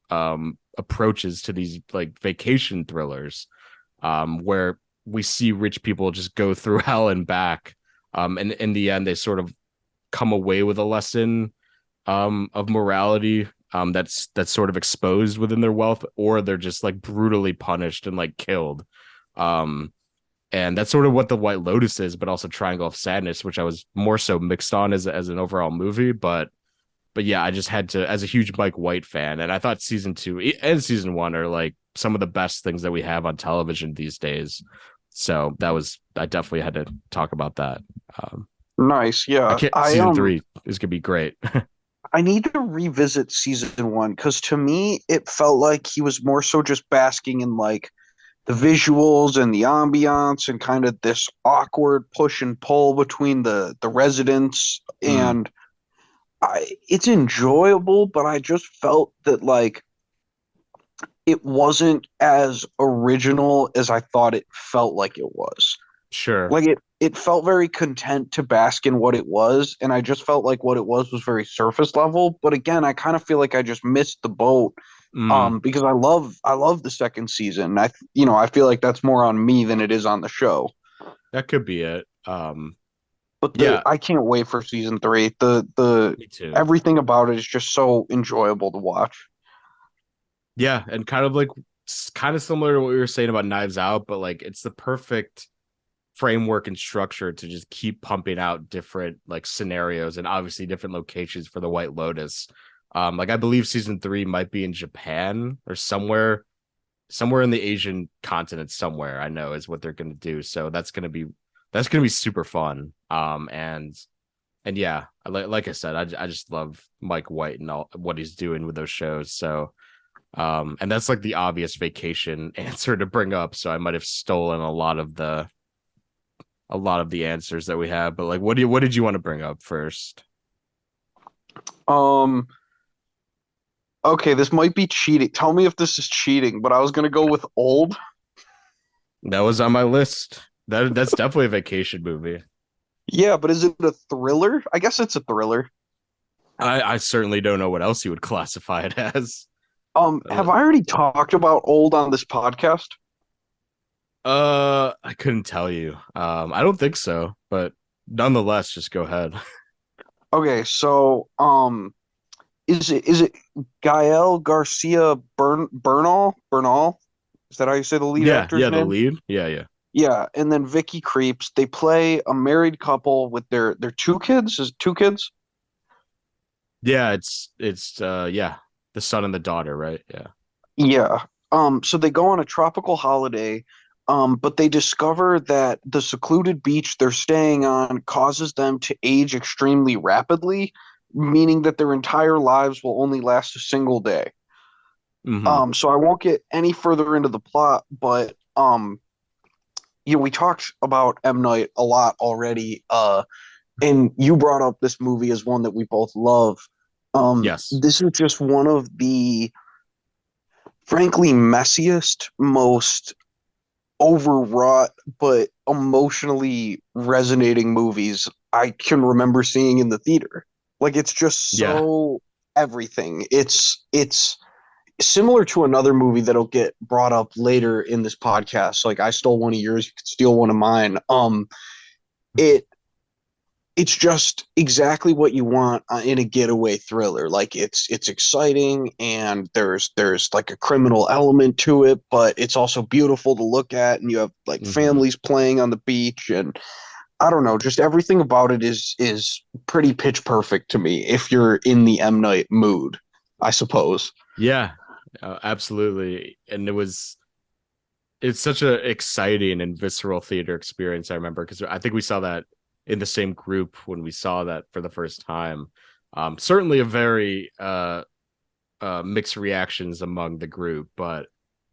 approaches to these like vacation thrillers, where we see rich people just go through hell and back, and in the end they sort of come away with a lesson of morality that's sort of exposed within their wealth, or they're just like brutally punished and like killed. Um, and that's sort of what the White Lotus is, but also Triangle of Sadness, which I was more so mixed on as an overall movie. But yeah, I just had to, as a huge Mike White fan, and I thought season two and season one are like some of the best things that we have on television these days. So I definitely had to talk about that. Um, Nice. I Yeah. can't, season three is gonna be great. I need to revisit season one because to me it felt like he was more so just basking in like the visuals and the ambiance and kind of this awkward push and pull between the residents Mm, and it's enjoyable, but I just felt that like it wasn't as original as I thought it felt like it was. Sure. Like it felt very content to bask in what it was, and I just felt like what it was very surface level. But again, I kind of feel like I just missed the boat Mm, because I love the second season. I feel like that's more on me than it is on the show. that could be it. But the Yeah, I can't wait for season three. The me too. everything about it is just so enjoyable to watch. Yeah, and kind of like kind of similar to what we were saying about Knives Out, but like it's the perfect framework and structure to just keep pumping out different like scenarios and obviously different locations for the White Lotus. Like I believe season three might be in Japan or somewhere in the Asian continent somewhere. I know is what they're gonna do. So that's gonna be super fun. And yeah, like I said, I just love Mike White and all what he's doing with those shows. So and that's like the obvious vacation answer to bring up. So I might have stolen a lot of the answers that we have. But like, what did you want to bring up first? Um, okay, this might be cheating. Tell me if this is cheating, but I was gonna go with old. That was on my list. That's definitely a vacation movie. Yeah, but is it a thriller? I guess it's a thriller. I certainly don't know what else you would classify it as. Have I already talked about old on this podcast? I couldn't tell you. I don't think so, but nonetheless, just go ahead. Okay, so is it Gael Garcia Bernal? Is that how you say the lead Yeah, actor's yeah, the name? lead. Yeah, yeah, Yeah, and then Vicky Creeps. They play a married couple with their two kids. Is it two kids? yeah. It's yeah, the son and the daughter, right? Yeah. Yeah. So they go on a tropical holiday, but they discover that the secluded beach they're staying on causes them to age extremely rapidly, meaning that their entire lives will only last a single day. Mm-hmm. So I won't get any further into the plot, but we talked about M. Night a lot already, and you brought up this movie as one that we both love. Yes. This is just one of the frankly messiest, most overwrought but emotionally resonating movies I can remember seeing in the theater. Like it's just Yeah. so everything. It's similar to another movie that'll get brought up later in this podcast. Like I stole one of yours, you could steal one of mine. It it's just exactly what you want in a getaway thriller. Like it's exciting and there's like a criminal element to it, but it's also beautiful to look at, and you have like Mm-hmm. families playing on the beach, and I don't know, just everything about it is pretty pitch perfect to me if you're in the M Night mood, I suppose. Yeah. Absolutely. And it's such a exciting and visceral theater experience. I remember because I think we saw that in the same group when we saw that for the first time. Certainly a very mixed reactions among the group, but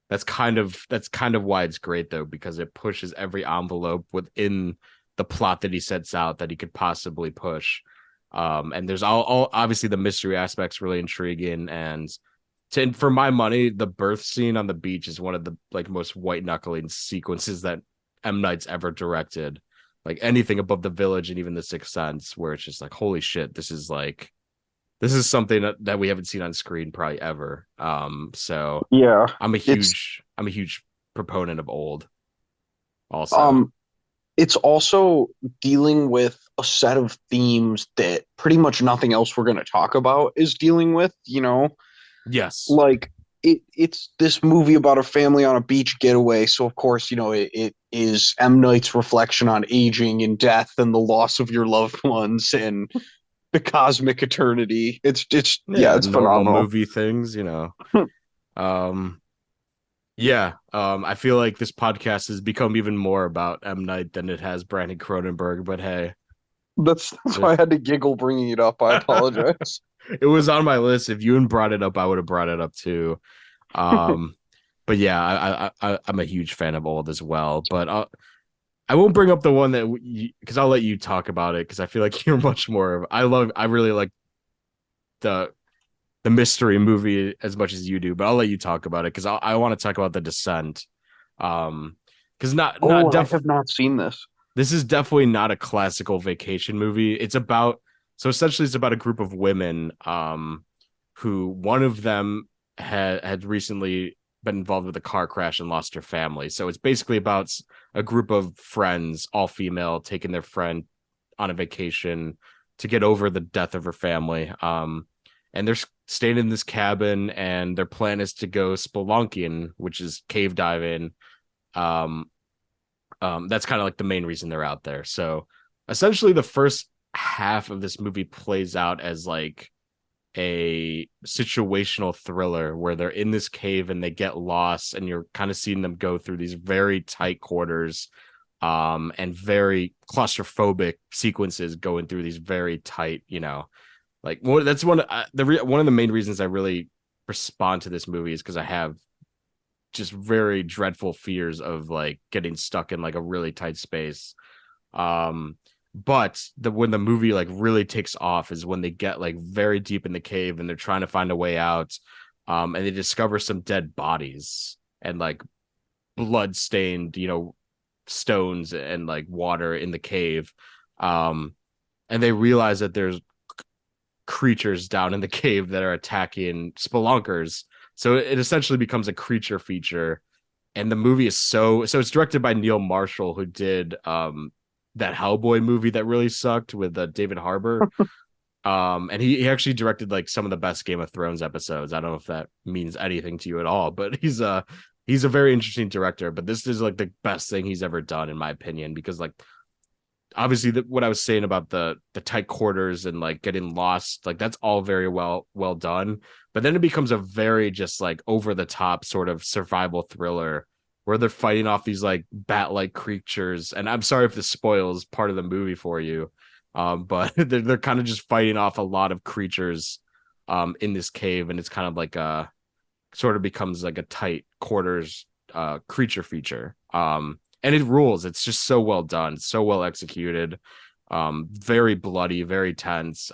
that's kind of why it's great though, because it pushes every envelope within the plot that he sets out that he could possibly push. And there's all obviously the mystery aspects really intriguing, and for my money, the birth scene on the beach is one of the like most white knuckling sequences that M. Night's ever directed. Like anything above the village and even the Sixth Sense, where it's just like, holy shit, this is something that we haven't seen on screen probably ever. So Yeah. I'm a It's huge proponent of old also. um it's also dealing with a set of themes that pretty much nothing else we're going to talk about is dealing with. Yes. Like it's this movie about a family on a beach getaway, so of course it is M. Night's reflection on aging and death and the loss of your loved ones and the cosmic eternity. It's yeah, Yeah, it's normal phenomenal. movie things. Um yeah, I feel like this podcast has become even more about M. Night than it has Brandon Cronenberg, but hey, That's why I had to giggle bringing it up. I apologize. it was on my list. If you hadn't brought it up, I would have brought it up too. Um, but yeah, I'm a huge fan of old as well. But I won't bring up the one that because I'll let you talk about it because I feel like you're much more. I really like the the mystery movie as much as you do, but I'll let you talk about it because I want to talk about The Descent. Because not Oh, I def have not seen this. this is definitely not a classical vacation movie. It's about so essentially it's about a group of women who one of them had recently been involved with a car crash and lost her family. So it's basically about a group of friends, all female, taking their friend on a vacation to get over the death of her family. And they're staying in this cabin, and their plan is to go spelunking, which is cave diving. Um, that's kind of like the main reason they're out there. So essentially, the first half of this movie plays out as like a situational thriller where they're in this cave and they get lost, and you're kind of seeing them go through these very tight quarters and very claustrophobic sequences going through these very tight, like that's one of the main reasons I really respond to this movie is because I have just very dreadful fears of like getting stuck in like a really tight space. Um, but when the movie like really takes off is when they get like very deep in the cave and they're trying to find a way out. And they discover some dead bodies and like blood stained, stones and like water in the cave. Um, and they realize that there's creatures down in the cave that are attacking spelunkers. So it essentially becomes a creature feature. And the movie is so it's directed by Neil Marshall, who did that Hellboy movie that really sucked with David Harbour. And he actually directed like some of the best Game of Thrones episodes. I don't know if that means anything to you at all, but he's a very interesting director. But this is like the best thing he's ever done, in my opinion, because like obviously what I was saying about the tight quarters and like getting lost, like that's all very well done. But then it becomes a very just like over the top sort of survival thriller where they're fighting off these like bat like creatures. And I'm sorry if this spoils part of the movie for you, but they're kind of just fighting off a lot of creatures in this cave, and it's kind of like a sort of becomes like a tight quarters creature feature. And it rules. It's just so well done, so well executed, very bloody, very tense.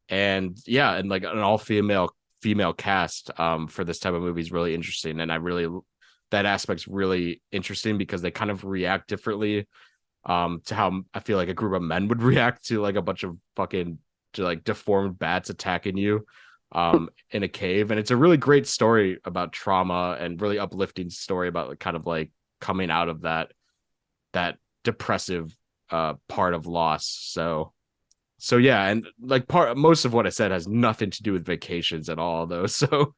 And yeah, and like an all female cast for this type of movie is really interesting. And I really that aspect's really interesting because they kind of react differently to how I feel like a group of men would react to like a bunch of fucking to like deformed bats attacking you in a cave. And it's a really great story about trauma and really uplifting story about like, kind of like coming out of that depressive part of loss. So yeah, and like most of what I said has nothing to do with vacations at all though. So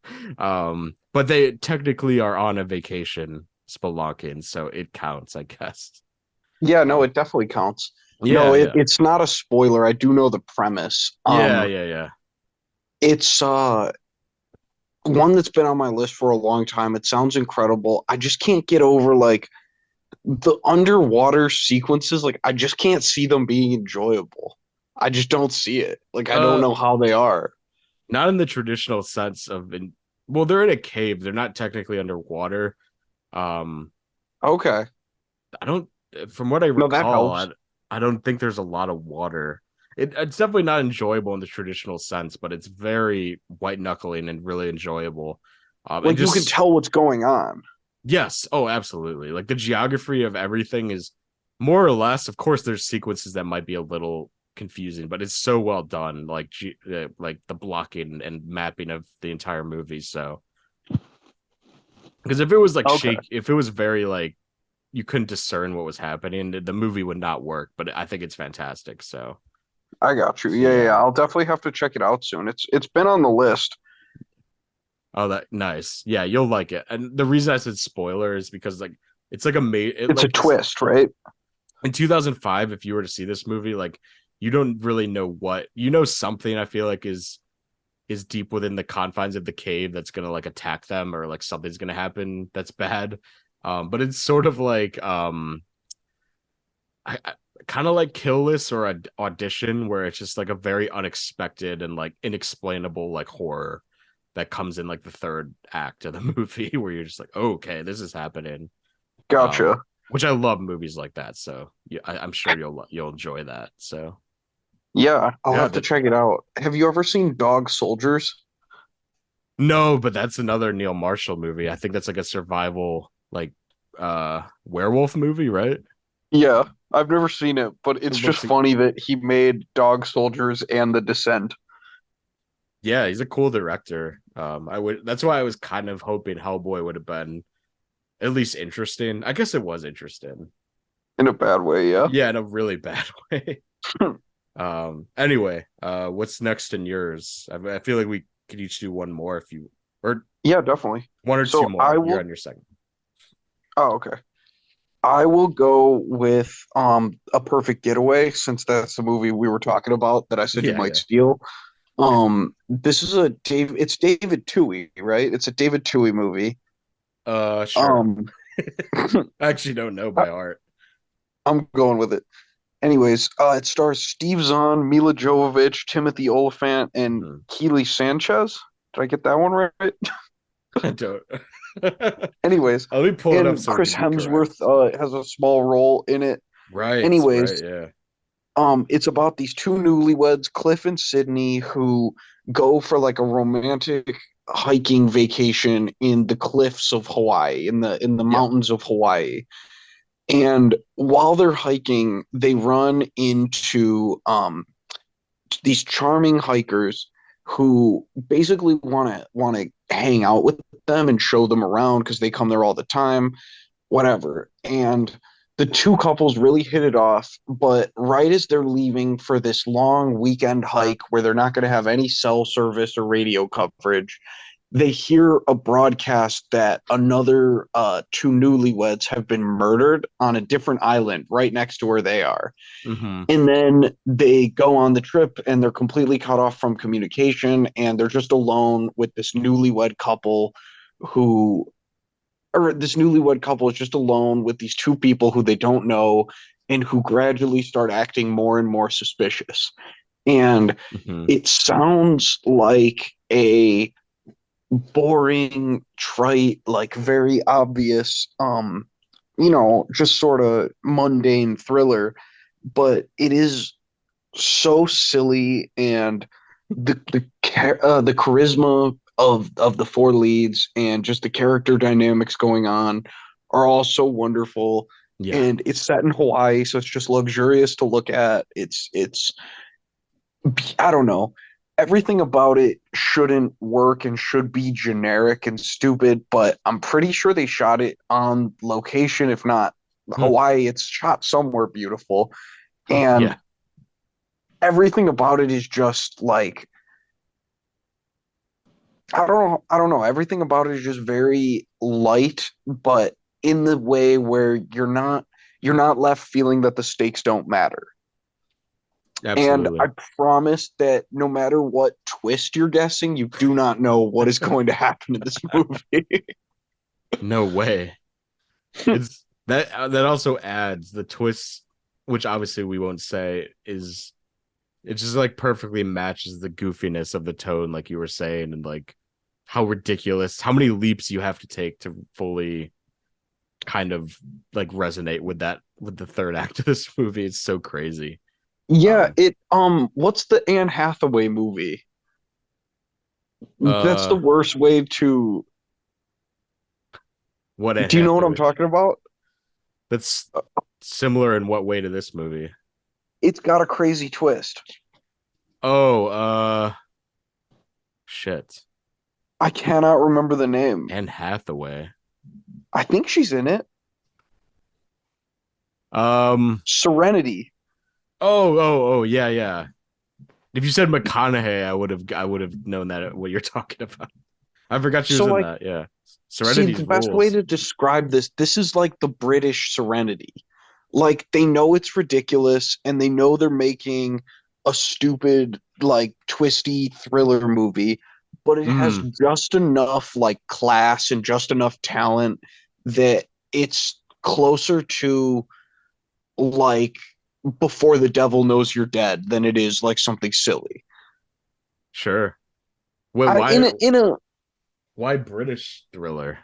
but they technically are on a vacation spelunking, so it counts, I guess. Yeah, no, uh, it definitely counts. No, yeah, yeah, it's not a spoiler. I do know the premise. yeah. It's one that's been on my list for a long time. It sounds incredible. I just can't get over like the underwater sequences. Like I just can't see them being enjoyable. I just don't see it. Like I don't uh know how they are. Not in the traditional sense of well, they're in a cave, they're not technically underwater. um Okay. I don't, from what I No, that recall, helps. I don't think there's a lot of water. It's definitely not enjoyable in the traditional sense, but it's very white knuckling and really enjoyable. And Like you can just tell what's going on. yes, oh, absolutely. Like the geography of everything is more or less. Of course, there's sequences that might be a little confusing, but it's so well done. Like the blocking and mapping of the entire movie. So because if it was like Okay. if it was very like you couldn't discern what was happening, the movie would not work. But I think it's fantastic. I got you. So Yeah, yeah, yeah. yeah. I'll definitely have to check it out soon. It's been on the list. Oh, that nice. Yeah, you'll like it. And the reason I said spoiler is because like it's like a it It's a like twist, right? in 2005, if you were to see this movie, like you don't really know what something I feel like is deep within the confines of the cave that's gonna like attack them or like something's gonna happen that's bad. But it's sort of like I kind of like Kill List or Audition, where it's just like a very unexpected and like inexplainable like horror that comes in like the third act of the movie, where you're just like, oh, okay, this is happening. Gotcha. Which I love movies like that. So yeah, I'm sure you'll enjoy that. So Yeah, I'll yeah, have to check it out. Have you ever seen Dog Soldiers? No, but that's another Neil Marshall movie. I think that's like a survival werewolf movie, right? Yeah, I've never seen it, but It it's just looks funny that he made Dog Soldiers and The Descent. yeah, he's a cool director. I would that's why I was kind of hoping Hellboy would have been at least interesting. I guess it was interesting. In a bad way, yeah. Yeah, in a really bad way. Anyway, what's next in yours? I feel like we could each do one more if you or Yeah, definitely. one or two So I more. You're will. on your second. Oh, okay. I will go with A Perfect Getaway since that's the movie we were talking about that I said you Yeah, might yeah. steal. This is it's David Toohey, right? It's a David Toohey movie. Sure. Um, I actually don't know I, by heart. I'm going with it. Anyways, it stars Steve Zahn, Mila Jovovich, Timothy Oliphant, and Mhm. Keely Sanchez. Did I get that one right? I don't. Anyways, Let me pull it up and so it Chris could be Hemsworth correct. has a small role in it. Right, right, Anyways, yeah. it's about these two newlyweds, Cliff and Sydney, who go for like a romantic hiking vacation in the cliffs of Hawaii, in the Yeah. mountains of Hawaii. And while they're hiking, they run into these charming hikers who basically want to hang out with them and show them around because they come there all the time, whatever. And the two couples really hit it off, but right as they're leaving for this long weekend hike where they're not going to have any cell service or radio coverage, they hear a broadcast that another two newlyweds have been murdered on a different island right next to where they are. Hmm. And then they go on the trip and they're completely cut off from communication and they're just alone with this newlywed couple who or this newlywed couple is just alone with these two people who they don't know and who gradually start acting more and more suspicious. And Hmm. it sounds like a boring, trite, like very obvious, just sort of mundane thriller, but it is so silly and the charisma of the four leads and just the character dynamics going on are all so wonderful. Yeah. And it's set in Hawaii, so it's just luxurious to look at. It's I don't know. Everything about it shouldn't work and should be generic and stupid, but I'm pretty sure they shot it on location, if not Hmm. Hawaii. It's shot somewhere beautiful. And Yeah. everything about it is just like I don't know. Everything about it is just very light, but in the way where you're not left feeling that the stakes don't matter. And I Absolutely. promise that no matter what twist you're guessing, you do not know what is going to happen in this movie. No way. It's that also adds the twist, which obviously we won't say, is it just like perfectly matches the goofiness of the tone, like you were saying, and like how ridiculous, how many leaps you have to take to fully kind of like resonate with that with the third act of this movie. It's so crazy. Yeah, Um what's the Anne Hathaway movie? That's the uh worst way to what Anne Do you know what I'm Hathaway. talking about? That's similar in what way to this movie? It's got a crazy twist. Oh, shit. I cannot remember the name. Anne Hathaway. I think she's in it. Um Serenity. oh, yeah, yeah. If you said McConaughey, I would have known that what you're talking about. I forgot she So was in like, that. Yeah. see, Serenity's the best way rules. to describe this is like the British Serenity. Like they know it's ridiculous and they know they're making a stupid, like twisty thriller movie, but it has Mm, just enough like class and just enough talent that it's closer to like Before the Devil Knows You're Dead than it is like something silly. sure. Wait, I why in a why British thriller?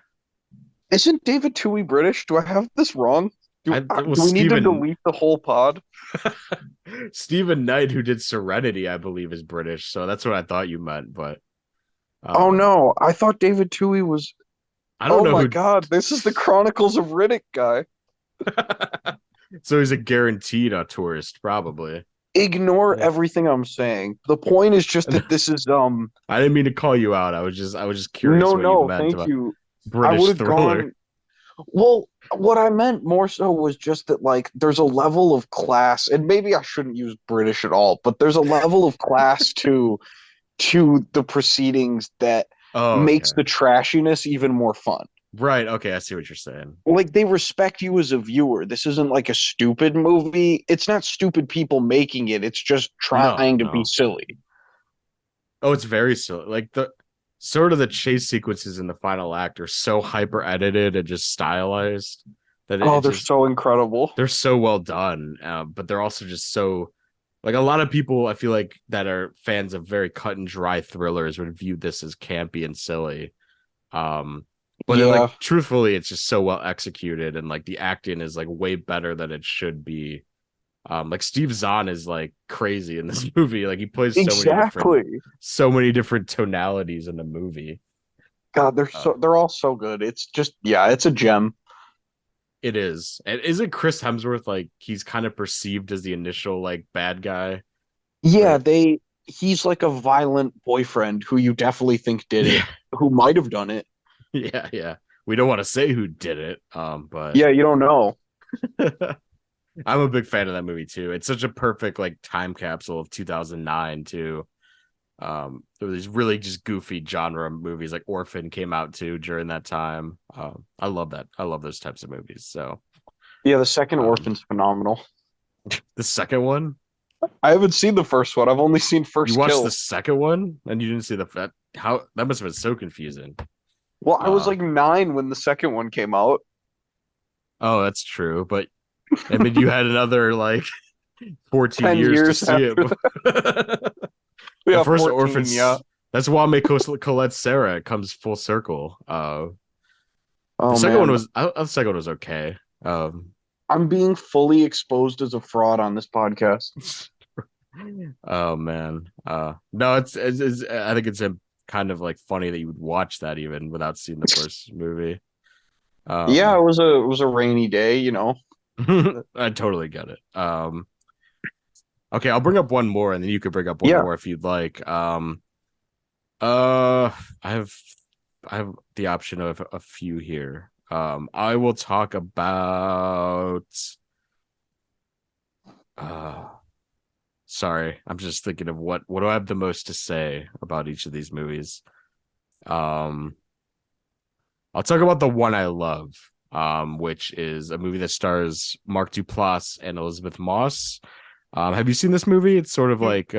Isn't David Toohey British? Do I have this wrong? Do It was do we need to Stephen delete the whole pod? Stephen Knight, who did Serenity, I believe, is British. So that's what I thought you meant, but Oh Um, no, I thought David Toohey was. I don't Oh know my who. God, this is the Chronicles of Riddick guy. So he's a guaranteed tourist, probably. Ignore Yeah. everything I'm saying. The point is just that this is I didn't mean to call you out. I was just curious no, what you no, meant thank about you. I would British have thriller. gone. Well, what I meant more so was just that like there's a level of class, and maybe I shouldn't use British at all, but there's a level of class to the proceedings that Oh, makes okay. the trashiness even more fun. Right. Okay. I see what you're saying. Like they respect you as a viewer. This isn't like a stupid movie. It's not stupid people making it. It's just No, trying to be no. silly. Oh, it's very silly. Like the sort of the chase sequences in the final act are so hyper edited and just stylized that it Oh, they're just so incredible. they're so well done. But they're also just so like a lot of people I feel like that are fans of very cut and dry thrillers would view this as campy and silly. Um, but then like Yeah. truthfully, it's just so well executed and like the acting is like way better than it should be. Like Steve Zahn is like crazy in this movie. Like he plays Exactly. so many different tonalities in the movie. God, Uh, they're all so good. It's just yeah, it's a gem. it is. And isn't Chris Hemsworth like he's kind of perceived as the initial like bad guy? Yeah, Right. they he's like a violent boyfriend who you definitely think did it, Yeah. who might have done it. Yeah. Yeah. We don't want to say who did it. But Yeah, you don't know. I'm a big fan of that movie too. It's such a perfect like time capsule of 2009 too. There were these really just goofy genre movies like Orphan came out too during that time. I love that. I love those types of movies. So Yeah, the second um, Orphan's phenomenal. the second one, I haven't seen the first one. I've only seen you First watched the Kill. second one and you didn't see the that how that must have been so confusing. Well, I was Uh, like 9 when the second one came out. oh, that's true. But I mean, you had another like 14 10 years to years see it. after that. The Yeah, first 14, yeah. Orphans. That's Wame Colette Sarah. It comes full circle. The Oh second one man, was the second one was okay. I'm being fully exposed as a fraud on this podcast. oh man. No, it's I think it's a kind of like funny that you would watch that even without seeing the first movie. Yeah, Um, it was a rainy day, you know. I totally get it. Okay, I'll bring up one more, and then you could bring up one Yeah. more if you'd like. Uh, I have I have the option of a few here. I will talk about. Uh, sorry, I'm just thinking of what do I have the most to say about each of these movies. Um, I'll talk about the one I love, which is a movie that stars Mark Duplass and Elizabeth Moss. Have you seen this movie? It's sort of like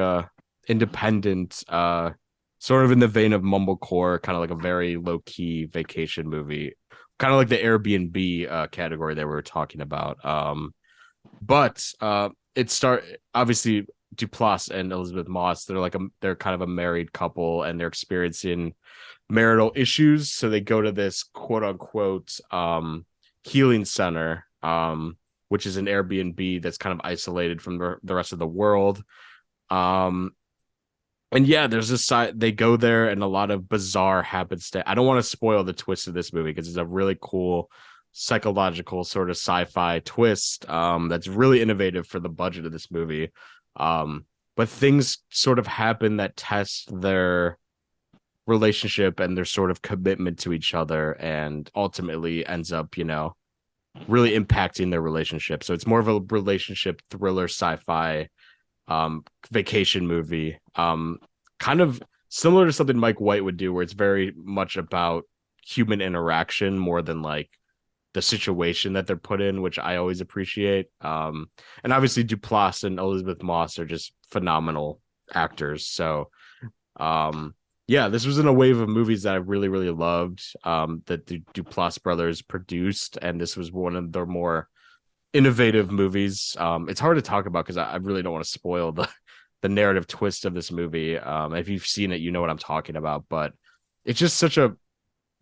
independent, sort of in the vein of mumblecore, kind of like a very low key vacation movie, kind of like the Airbnb category that we were talking about. But it start obviously Duplass and Elizabeth Moss. They're kind of a married couple, and they're experiencing marital issues. So they go to this quote unquote healing center, which is an Airbnb that's kind of isolated from the rest of the world. Um, and yeah, there's this side they go there, and a lot of bizarre happenstance. I don't want to spoil the twist of this movie because it's a really cool psychological sort of sci-fi twist that's really innovative for the budget of this movie. But things sort of happen that test their relationship and their sort of commitment to each other and ultimately ends up, really impacting their relationship. So it's more of a relationship thriller sci-fi vacation movie. Kind of similar to something Mike White would do where it's very much about human interaction more than like the situation that they're put in, which I always appreciate. And obviously Duplass and Elizabeth Moss are just phenomenal actors. So um yeah, this was in a wave of movies that I really, really loved that the Duplass brothers produced, and this was one of their more innovative movies. It's hard to talk about because I really don't want to spoil the narrative twist of this movie. If you've seen it, you know what I'm talking about. But it's just such a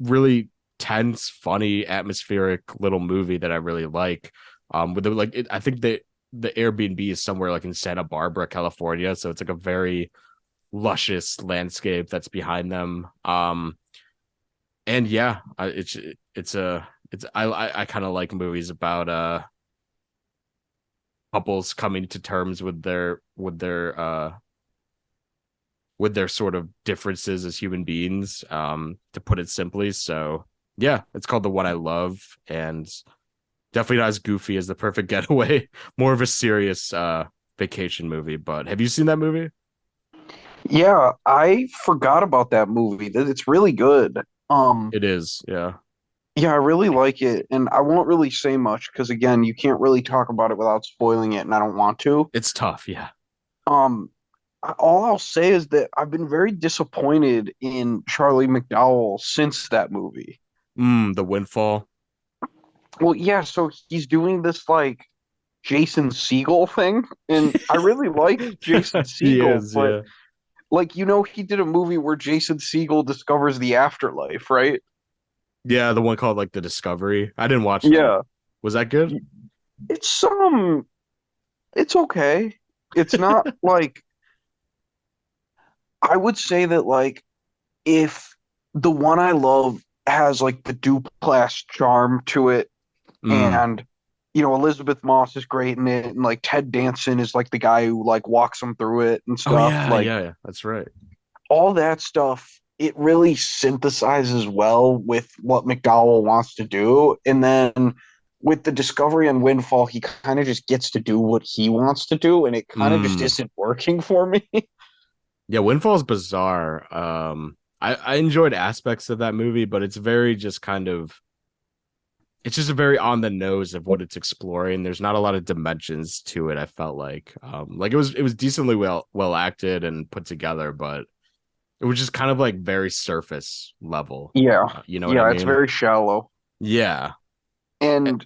really tense, funny, atmospheric little movie that I really like. With I think the Airbnb is somewhere like in Santa Barbara, California, so it's like a very luscious landscape that's behind them. And yeah, I kind of like movies about couples coming to terms with their sort of differences as human beings, to put it simply. So yeah, it's called The One I Love, and definitely not as goofy as The Perfect Getaway. More of a serious vacation movie. But have you seen that movie? Yeah, I forgot about that movie. That it's really good. Um, It is, yeah. yeah, I really like it, and I won't really say much because again, you can't really talk about it without spoiling it, and I don't want to. It's tough, yeah. Um, all I'll say is that I've been very disappointed in Charlie McDowell since that movie. The Windfall. Well, yeah, so he's doing this like Jason Segel thing, and I really like Jason He Segel, is, but yeah. like he did a movie where Jason Segel discovers the afterlife, right? Yeah, the one called like The Discovery. I didn't watch that. Yeah. Was that good? It's it's okay. It's not like I would say that like if the one I love has like the Duplass charm to it, Mm. and Elizabeth Moss is great in it, and like Ted Danson is like the guy who like walks them through it and Oh stuff, yeah, like yeah, yeah. That's right. all that stuff. It really synthesizes well with what McDowell wants to do, and then with the Discovery and Windfall, he kind of just gets to do what he wants to do, and it kind of just Mm. isn't working for me. Yeah, Windfall's bizarre. I enjoyed aspects of that movie, but it's very just kind of it's just a very on the nose of what it's exploring. There's not a lot of dimensions to it. I felt like it was decently well acted and put together, but it was just kind of like very surface level. Yeah, You know what I yeah, it's mean? very shallow, Yeah. and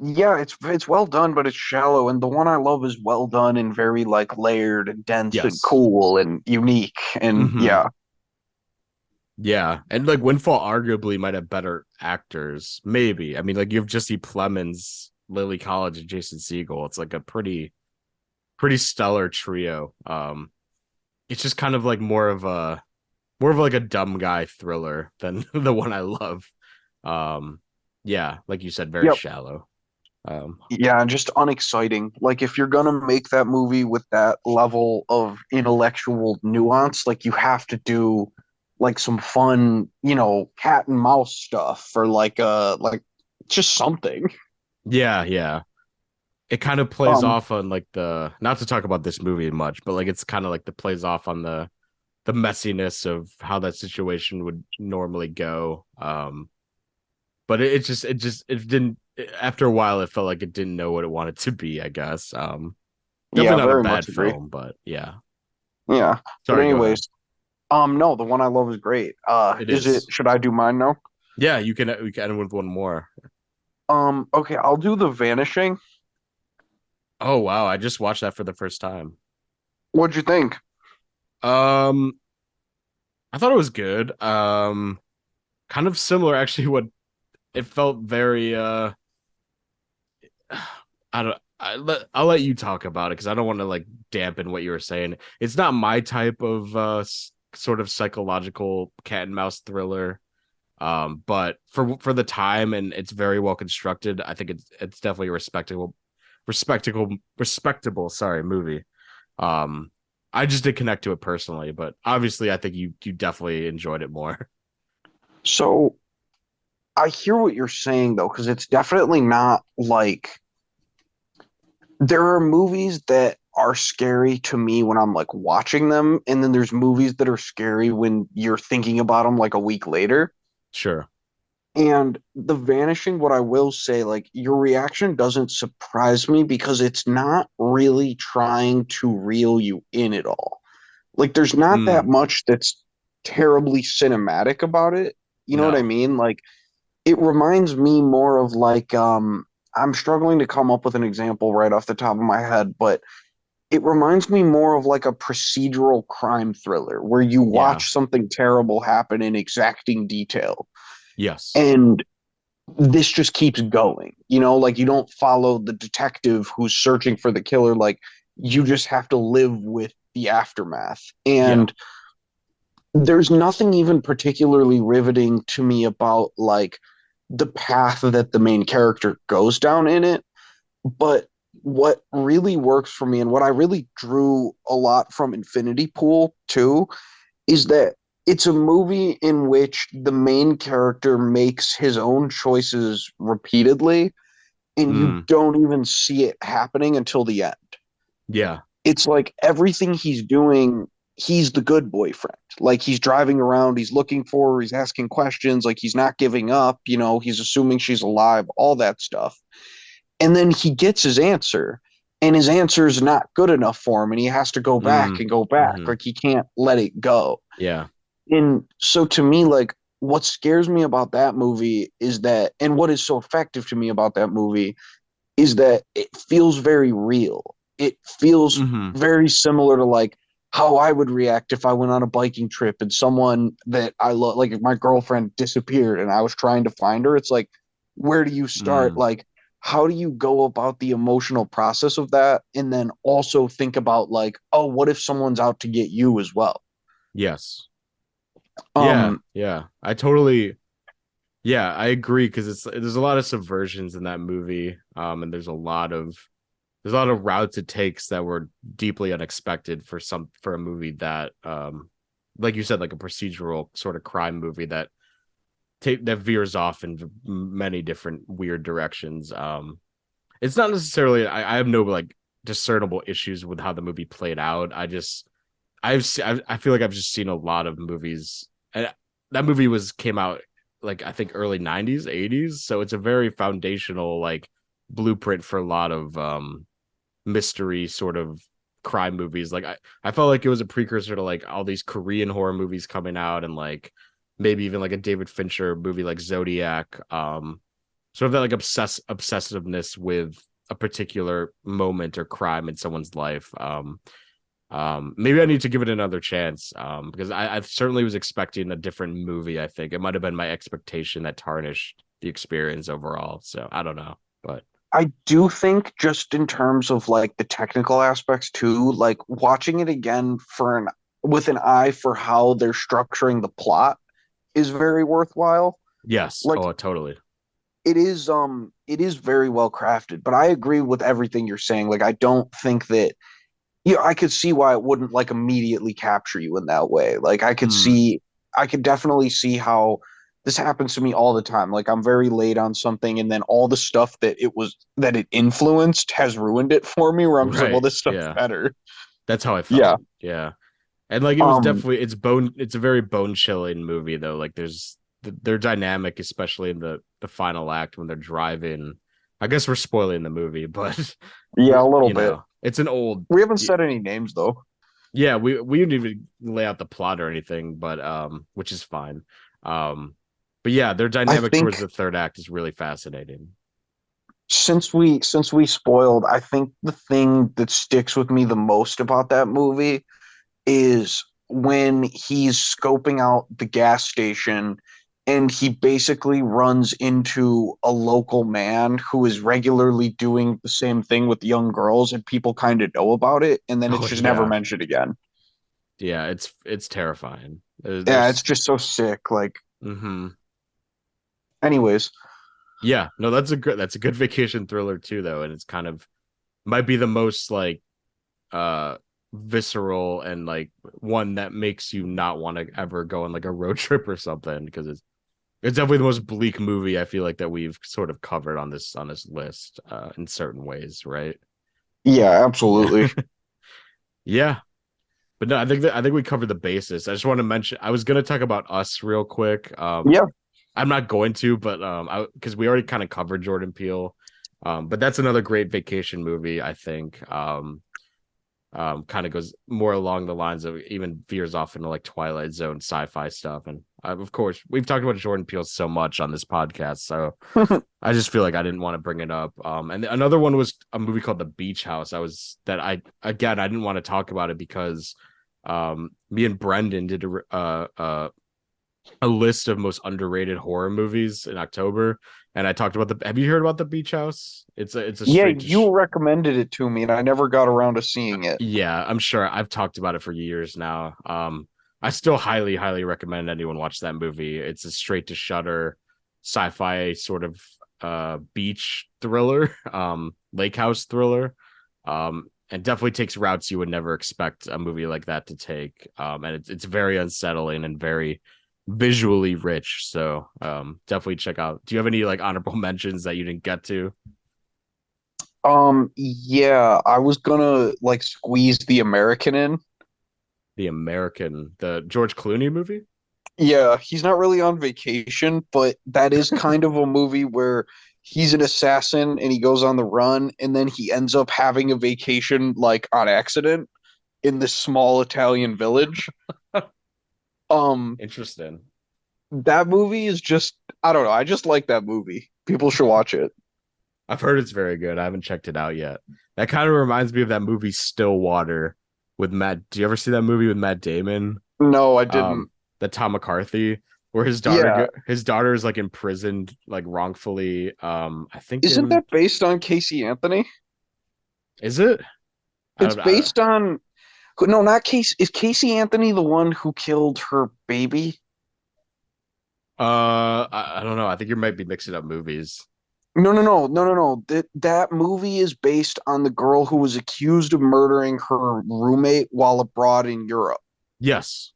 yeah, it's well done, but it's shallow. And the one I love is well done and very like layered and dense and Yes. cool and unique. And Hmm. yeah, Yeah, and like Windfall arguably might have better actors, maybe. I mean, like you have Jesse Plemons, Lily College, and Jason Segel. It's like a pretty stellar trio. It's just kind of like more of like a dumb guy thriller than the one I love. Um, yeah, like you said, very yep, shallow. Um, yeah, and just unexciting. Like if you're gonna make that movie with that level of intellectual nuance, like you have to do like some fun, cat and mouse stuff or like just something. yeah, yeah. It kind of plays Um, off on like the not to talk about this movie much, but like it's kind of like the plays off on the messiness of how that situation would normally go. But it didn't after a while it felt like it didn't know what it wanted to be, I guess. yeah, Definitely not a very bad much agree. film, but yeah. Yeah. But Sorry, go ahead. anyways, no, the one I love is great. It Is it is. should I do mine now? Yeah, we can end with one more. Okay, I'll do The Vanishing. Oh wow, I just watched that for the first time. What'd you think? Um I thought it was good. Kind of similar actually what it felt very I don't. I'll let you talk about it because I don't want to like dampen what you were saying. It's not my type of sort of psychological cat and mouse thriller. But for the time and it's very well constructed. I think it's definitely a respectable. Sorry, movie. Um, I just did connect to it personally, but obviously I think you definitely enjoyed it more. So I hear what you're saying though, because it's definitely not like there are movies that are scary to me when I'm like watching them, and then there's movies that are scary when you're thinking about them like a week later. Sure. And The Vanishing, what I will say, like your reaction doesn't surprise me because it's not really trying to reel you in at all. Like there's not that Mm, much that's terribly cinematic about it. You know what I no. mean? Like it reminds me more of like I'm struggling to come up with an example right off the top of my head, but it reminds me more of like a procedural crime thriller where you Yeah. watch something terrible happen in exacting detail. Yes. And this just keeps going. Like you don't follow the detective who's searching for the killer. Like you just have to live with the aftermath. Yeah. And there's nothing even particularly riveting to me about like the path that the main character goes down in it. But what really works for me and what I really drew a lot from Infinity Pool too is that it's a movie in which the main character makes his own choices repeatedly and you Mm, don't even see it happening until the end. yeah. It's like everything he's doing, he's the good boyfriend. Like he's driving around, he's looking for her, he's asking questions, like he's not giving up, he's assuming she's alive, all that stuff. And then he gets his answer, and his answer is not good enough for him, and he has to go back Mm, and go back. hmm. Like he can't let it go. Yeah. And so to me, like what scares me about that movie is that, and what is so effective to me about that movie is that it feels very real. It feels Hmm. very similar to like how I would react if I went on a biking trip and someone that I love, like if my girlfriend disappeared and I was trying to find her, it's like, where do you start? Mm, Like, how do you go about the emotional process of that? And then also think about like, oh, what if someone's out to get you as well? yes. Yeah. Um, Yeah. Yeah, I agree because there's a lot of subversions in that movie. And there's a lot of routes it takes that were deeply unexpected for a movie that like you said, like a procedural sort of crime movie that veers off in many different weird directions. It's not necessarily I have no like discernible issues with how the movie played out. I feel like I've just seen a lot of movies, and that movie was came out like I think early 90s, 80s, so it's a very foundational like blueprint for a lot of mystery sort of crime movies. Like I felt like it was a precursor to like all these Korean horror movies coming out, and like maybe even like a David Fincher movie like Zodiac. Sort of that like obsessiveness with a particular moment or crime in someone's life. Maybe I need to give it another chance. Because I certainly was expecting a different movie. I think it might have been my expectation that tarnished the experience overall. So I don't know, but I do think just in terms of like the technical aspects too, like watching it again with an eye for how they're structuring the plot is very worthwhile. yes, Like oh totally. it is very well crafted, but I agree with everything you're saying. Like I don't think that I could see why it wouldn't like immediately capture you in that way. Like Mm, I could definitely see how this happens to me all the time. Like I'm very late on something and then all the stuff that it influenced has ruined it for me where I'm just like, well, right. this stuff's Yeah, better. that's how I Yeah. felt. Yeah. And like it was Um, definitely it's a very bone chilling movie though. Like their dynamic, especially in the final act when they're driving. I guess we're spoiling the movie, but yeah, a little bit. it's an old We haven't said any names though. yeah, we didn't even lay out the plot or anything, but which is fine. Um but yeah, their I dynamic towards think the third act is really fascinating. since we spoiled, I think the thing that sticks with me the most about that movie is when he's scoping out the gas station and he basically runs into a local man who is regularly doing the same thing with young girls and people kind of know about it and then it's Oh just never yeah. mentioned again. Yeah, it's terrifying. Yeah, it's There's just so sick. Like, mm-hmm. anyways, Yeah, no, that's a good vacation thriller too, though, and it's kind of might be the most like uh visceral and like one that makes you not want to ever go on like a road trip or something because it's definitely the most bleak movie I feel like that we've sort of covered on this list in certain ways, right? yeah, Yeah. absolutely. Yeah. But no, I think we covered the basis. I just want to mention I was gonna talk about Us real quick. Yeah, I'm not going to, but I because we already kind of covered Jordan Peele. But that's another great vacation movie, I think. Kind of goes more along the lines of even veers off into like Twilight Zone sci-fi stuff. And of course, we've talked about Jordan Peele so much on this podcast, so I just feel like I didn't want to bring it up. And another one was a movie called The Beach House. I didn't want to talk about it because me and Brendan did a list of most underrated horror movies in October, and I talked about the. Have you heard about the Beach House? It's a Yeah, straight to. you recommended it to me, and I never got around to seeing it. Yeah, I'm sure I've talked about it for years now. I still highly recommend anyone watch that movie. It's a straight to Shudder sci-fi sort of beach thriller, lake house thriller. And definitely takes routes you would never expect a movie like that to take. And it's very unsettling and very visually rich. So definitely check out. Do you have any like honorable mentions that you didn't get to? Yeah, I was gonna like squeeze The American in. The George Clooney movie? Yeah, he's not really on vacation, but that is kind of a movie where he's an assassin and he goes on the run, and then he ends up having a vacation like on accident in this small Italian village. Um, Interesting. that movie is just, I don't know, I just like that movie. People should watch it. I've heard it's very good. I haven't checked it out yet. That kind of reminds me of that movie Stillwater with Matt. Do you ever see that movie with Matt Damon? No, I didn't. Um, the Tom McCarthy, where Yeah, his daughter is like imprisoned like wrongfully. I think isn't in that based on Casey Anthony? is it? It's I don't based on, no, not Casey. Is Casey Anthony the one who killed her baby? I don't know. I think you might be mixing up movies. No. That movie is based on the girl who was accused of murdering her roommate while abroad in Europe. Yes.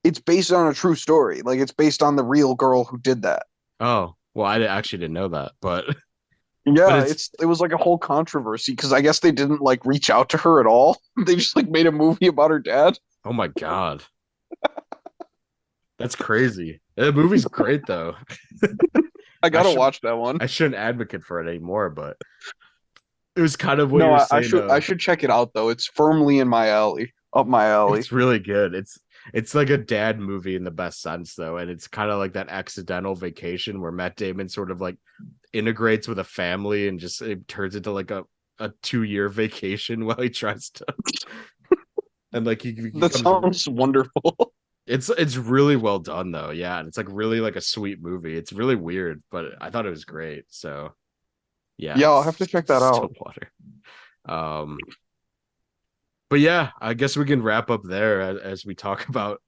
It's based on a true story. Like it's based on the real girl who did that. Oh, well, actually didn't know that, but but Yeah, it's it was like a whole controversy because I guess they didn't like reach out to her at all. They just like made a movie about her dad. oh my God. That's crazy. The movie's great though. I I gotta should watch that one. I shouldn't advocate for it anymore, but it was kind of what you No, were I saying. should I should check it out though. It's firmly in my alley, up my alley. It's really good. It's like a dad movie in the best sense though, and it's kind of like that accidental vacation where Matt Damon sort of like integrates with a family and just it turns into like a 2 year vacation while he tries to and like he That comes sounds wonderful. it's really well done though, yeah, and it's like really like a sweet movie. It's really weird, but I thought it was great. So yeah, Yeah, I'll have it's to check that still out. water. Um, but yeah, I guess we can wrap up there as we talk about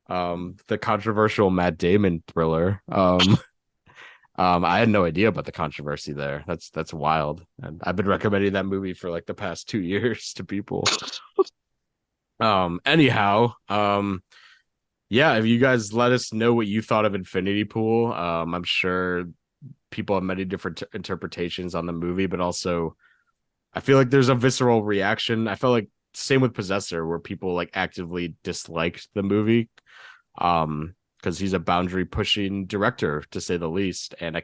the controversial Matt Damon thriller. I had no idea about the controversy there. That's wild. And I've been recommending that movie for like the past 2 years to people. Anyhow, yeah, if you guys let us know what you thought of Infinity Pool, I'm sure people have many different interpretations on the movie, but also I feel like there's a visceral reaction. I felt like same with Possessor, where people like actively disliked the movie, because he's a boundary pushing director to say the least. And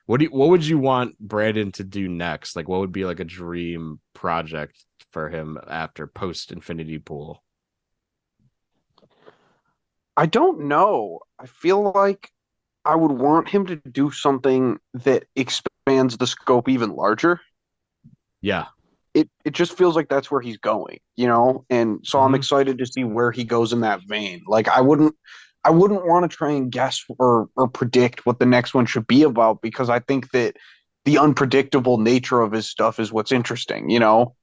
what would you want Brandon to do next? Like, what would be like a dream project for him after post Infinity Pool? I don't know. I feel like I would want him to do something that expands the scope even larger. Yeah. It just feels like that's where he's going, you know? And so I'm Mm-hmm. excited to see where he goes in that vein. Like I wouldn't want to try and guess or predict what the next one should be about because I think that the unpredictable nature of his stuff is what's interesting, you know?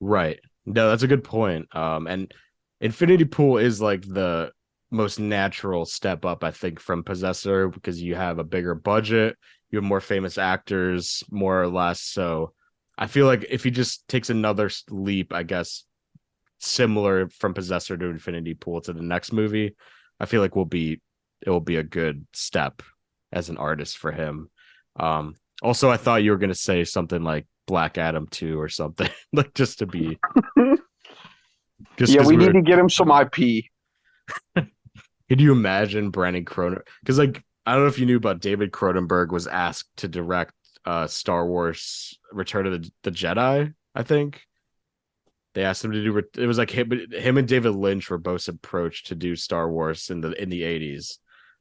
Right. No, that's a good point. And Infinity Pool is like the most natural step up, I think, from Possessor because you have a bigger budget, you have more famous actors, more or less. So I feel like if he just takes another leap, I guess, similar from Possessor to Infinity Pool to the next movie, I feel like it will be a good step as an artist for him. Also, I thought you were gonna say something like Black Adam 2 or something, like just Yeah, because we we need were. to get him some IP. Could you imagine Brandon Cronenberg? Because like I don't know if you knew, but David Cronenberg was asked to direct Star Wars Return of the Jedi. I think they asked him to do it was like him and David Lynch were both approached to do Star Wars in the 80s.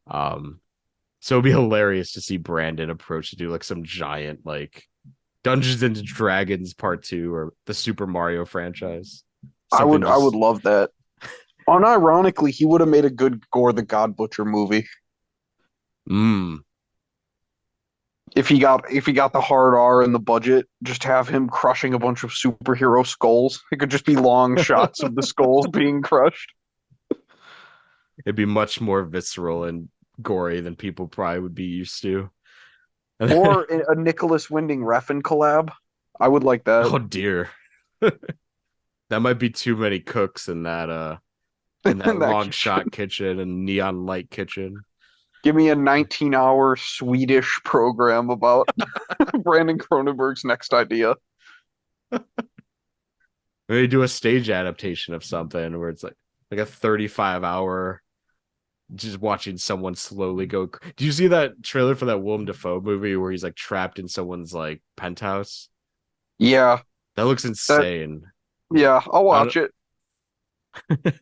Um, so it'd be hilarious to see Brandon approach to do like some giant like Dungeons and Dragons Part 2 or the Super Mario franchise. I Something would I would just love that. Unironically, he would have made a good Gore the God Butcher movie. Mm. If he got the hard R and the budget, just have him crushing a bunch of superhero skulls. It could just be long shots of the skulls being crushed. It'd be much more visceral and gory than people probably would be used to. Or a Nicholas Winding Refn collab. I would like that. Oh dear. That might be too many cooks in that That long kitchen. shot kitchen and neon light kitchen. Give me a 19-hour Swedish program about Brandon Cronenberg's next idea. Maybe do a stage adaptation of something where it's like a 35-hour just watching someone slowly go. Do you see that trailer for that Willem Dafoe movie where he's like trapped in someone's like penthouse? Yeah, That looks that insane. yeah, I'll I watch don't,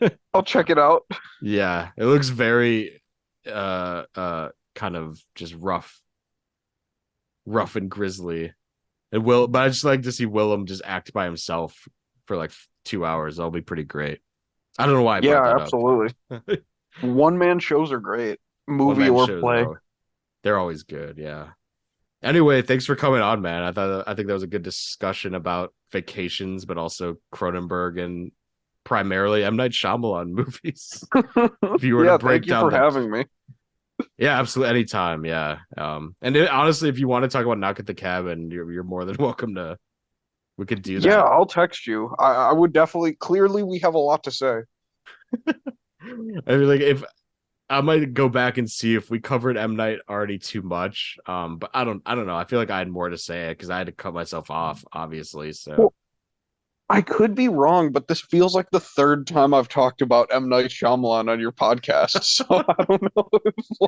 it. I'll check it out. yeah, it looks very kind of just rough and grisly. But I just like to see Willem just act by himself for like 2 hours. That'll be pretty great. I don't know why I brought Yeah, that up. absolutely. One man shows are great, One movie man or shows play. they're always good. Yeah. Anyway, thanks for coming on, man. I think that was a good discussion about vacations, but also Cronenberg and primarily M. Night Shyamalan movies. If you were to Yeah, break thank you down for the having me. yeah, absolutely anytime. Yeah. Honestly, if you want to talk about Knock at the Cabin, you're more than welcome to we could do Yeah, that. I'll text you. I would definitely, clearly, we have a lot to say. I mean, like if I might go back and see if we covered M Night already too much. But I don't know. I feel like I had more to say because I had to cut myself off, obviously. So Well, I could be wrong, but this feels like the third time I've talked about M. Night Shyamalan on your podcast. So I don't know.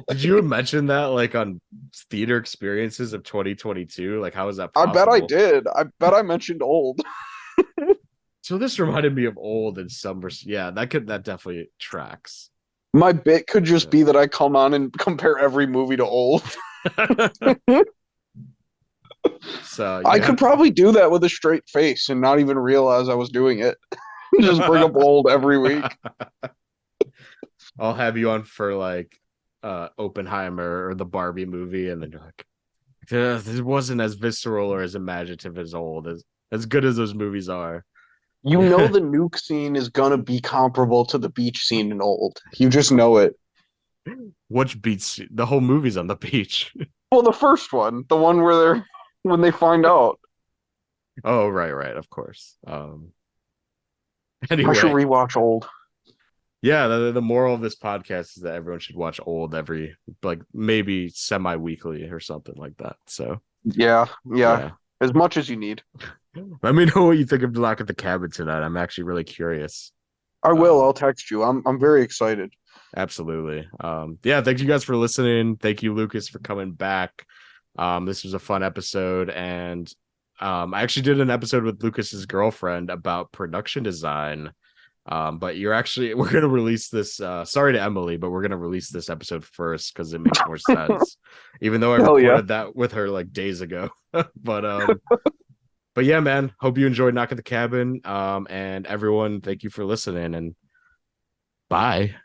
did you mention that like on theater experiences of 2022? Like how is that I bet I possible? did. I bet I mentioned old. So this reminded me of old in some yeah, that definitely tracks. My bit could just Yeah. be that I come on and compare every movie to old. So I you could have probably do that with a straight face and not even realize I was doing it. Just bring up old every week. I'll have you on for like Oppenheimer or the Barbie movie, and then you're like, this wasn't as visceral or as imaginative as old as good as those movies are. You know the nuke scene is gonna be comparable to the beach scene in old. You just know it. Which beats the whole movie's on the beach. Well, the first one, the one where they're when they find out. Oh, right, of course. I should Anyway, rewatch old. yeah, the moral of this podcast is that everyone should watch old every like maybe semi-weekly or something like that. So Yeah, yeah. yeah. As much as you need. Let me know what you think of the Lock at the Cabin tonight. I'm actually really curious. I will. Um, I'll text you. I'm very excited. Absolutely. Yeah, thank you guys for listening. Thank you, Lucas, for coming back. This was a fun episode, and I actually did an episode with Lucas's girlfriend about production design. But we're gonna release this. Sorry to Emily, but we're gonna release this episode first because it makes more sense. Even though I Hell yeah. recorded that with her like days ago. But yeah, man. Hope you enjoyed Knock at the Cabin. And everyone, thank you for listening and bye.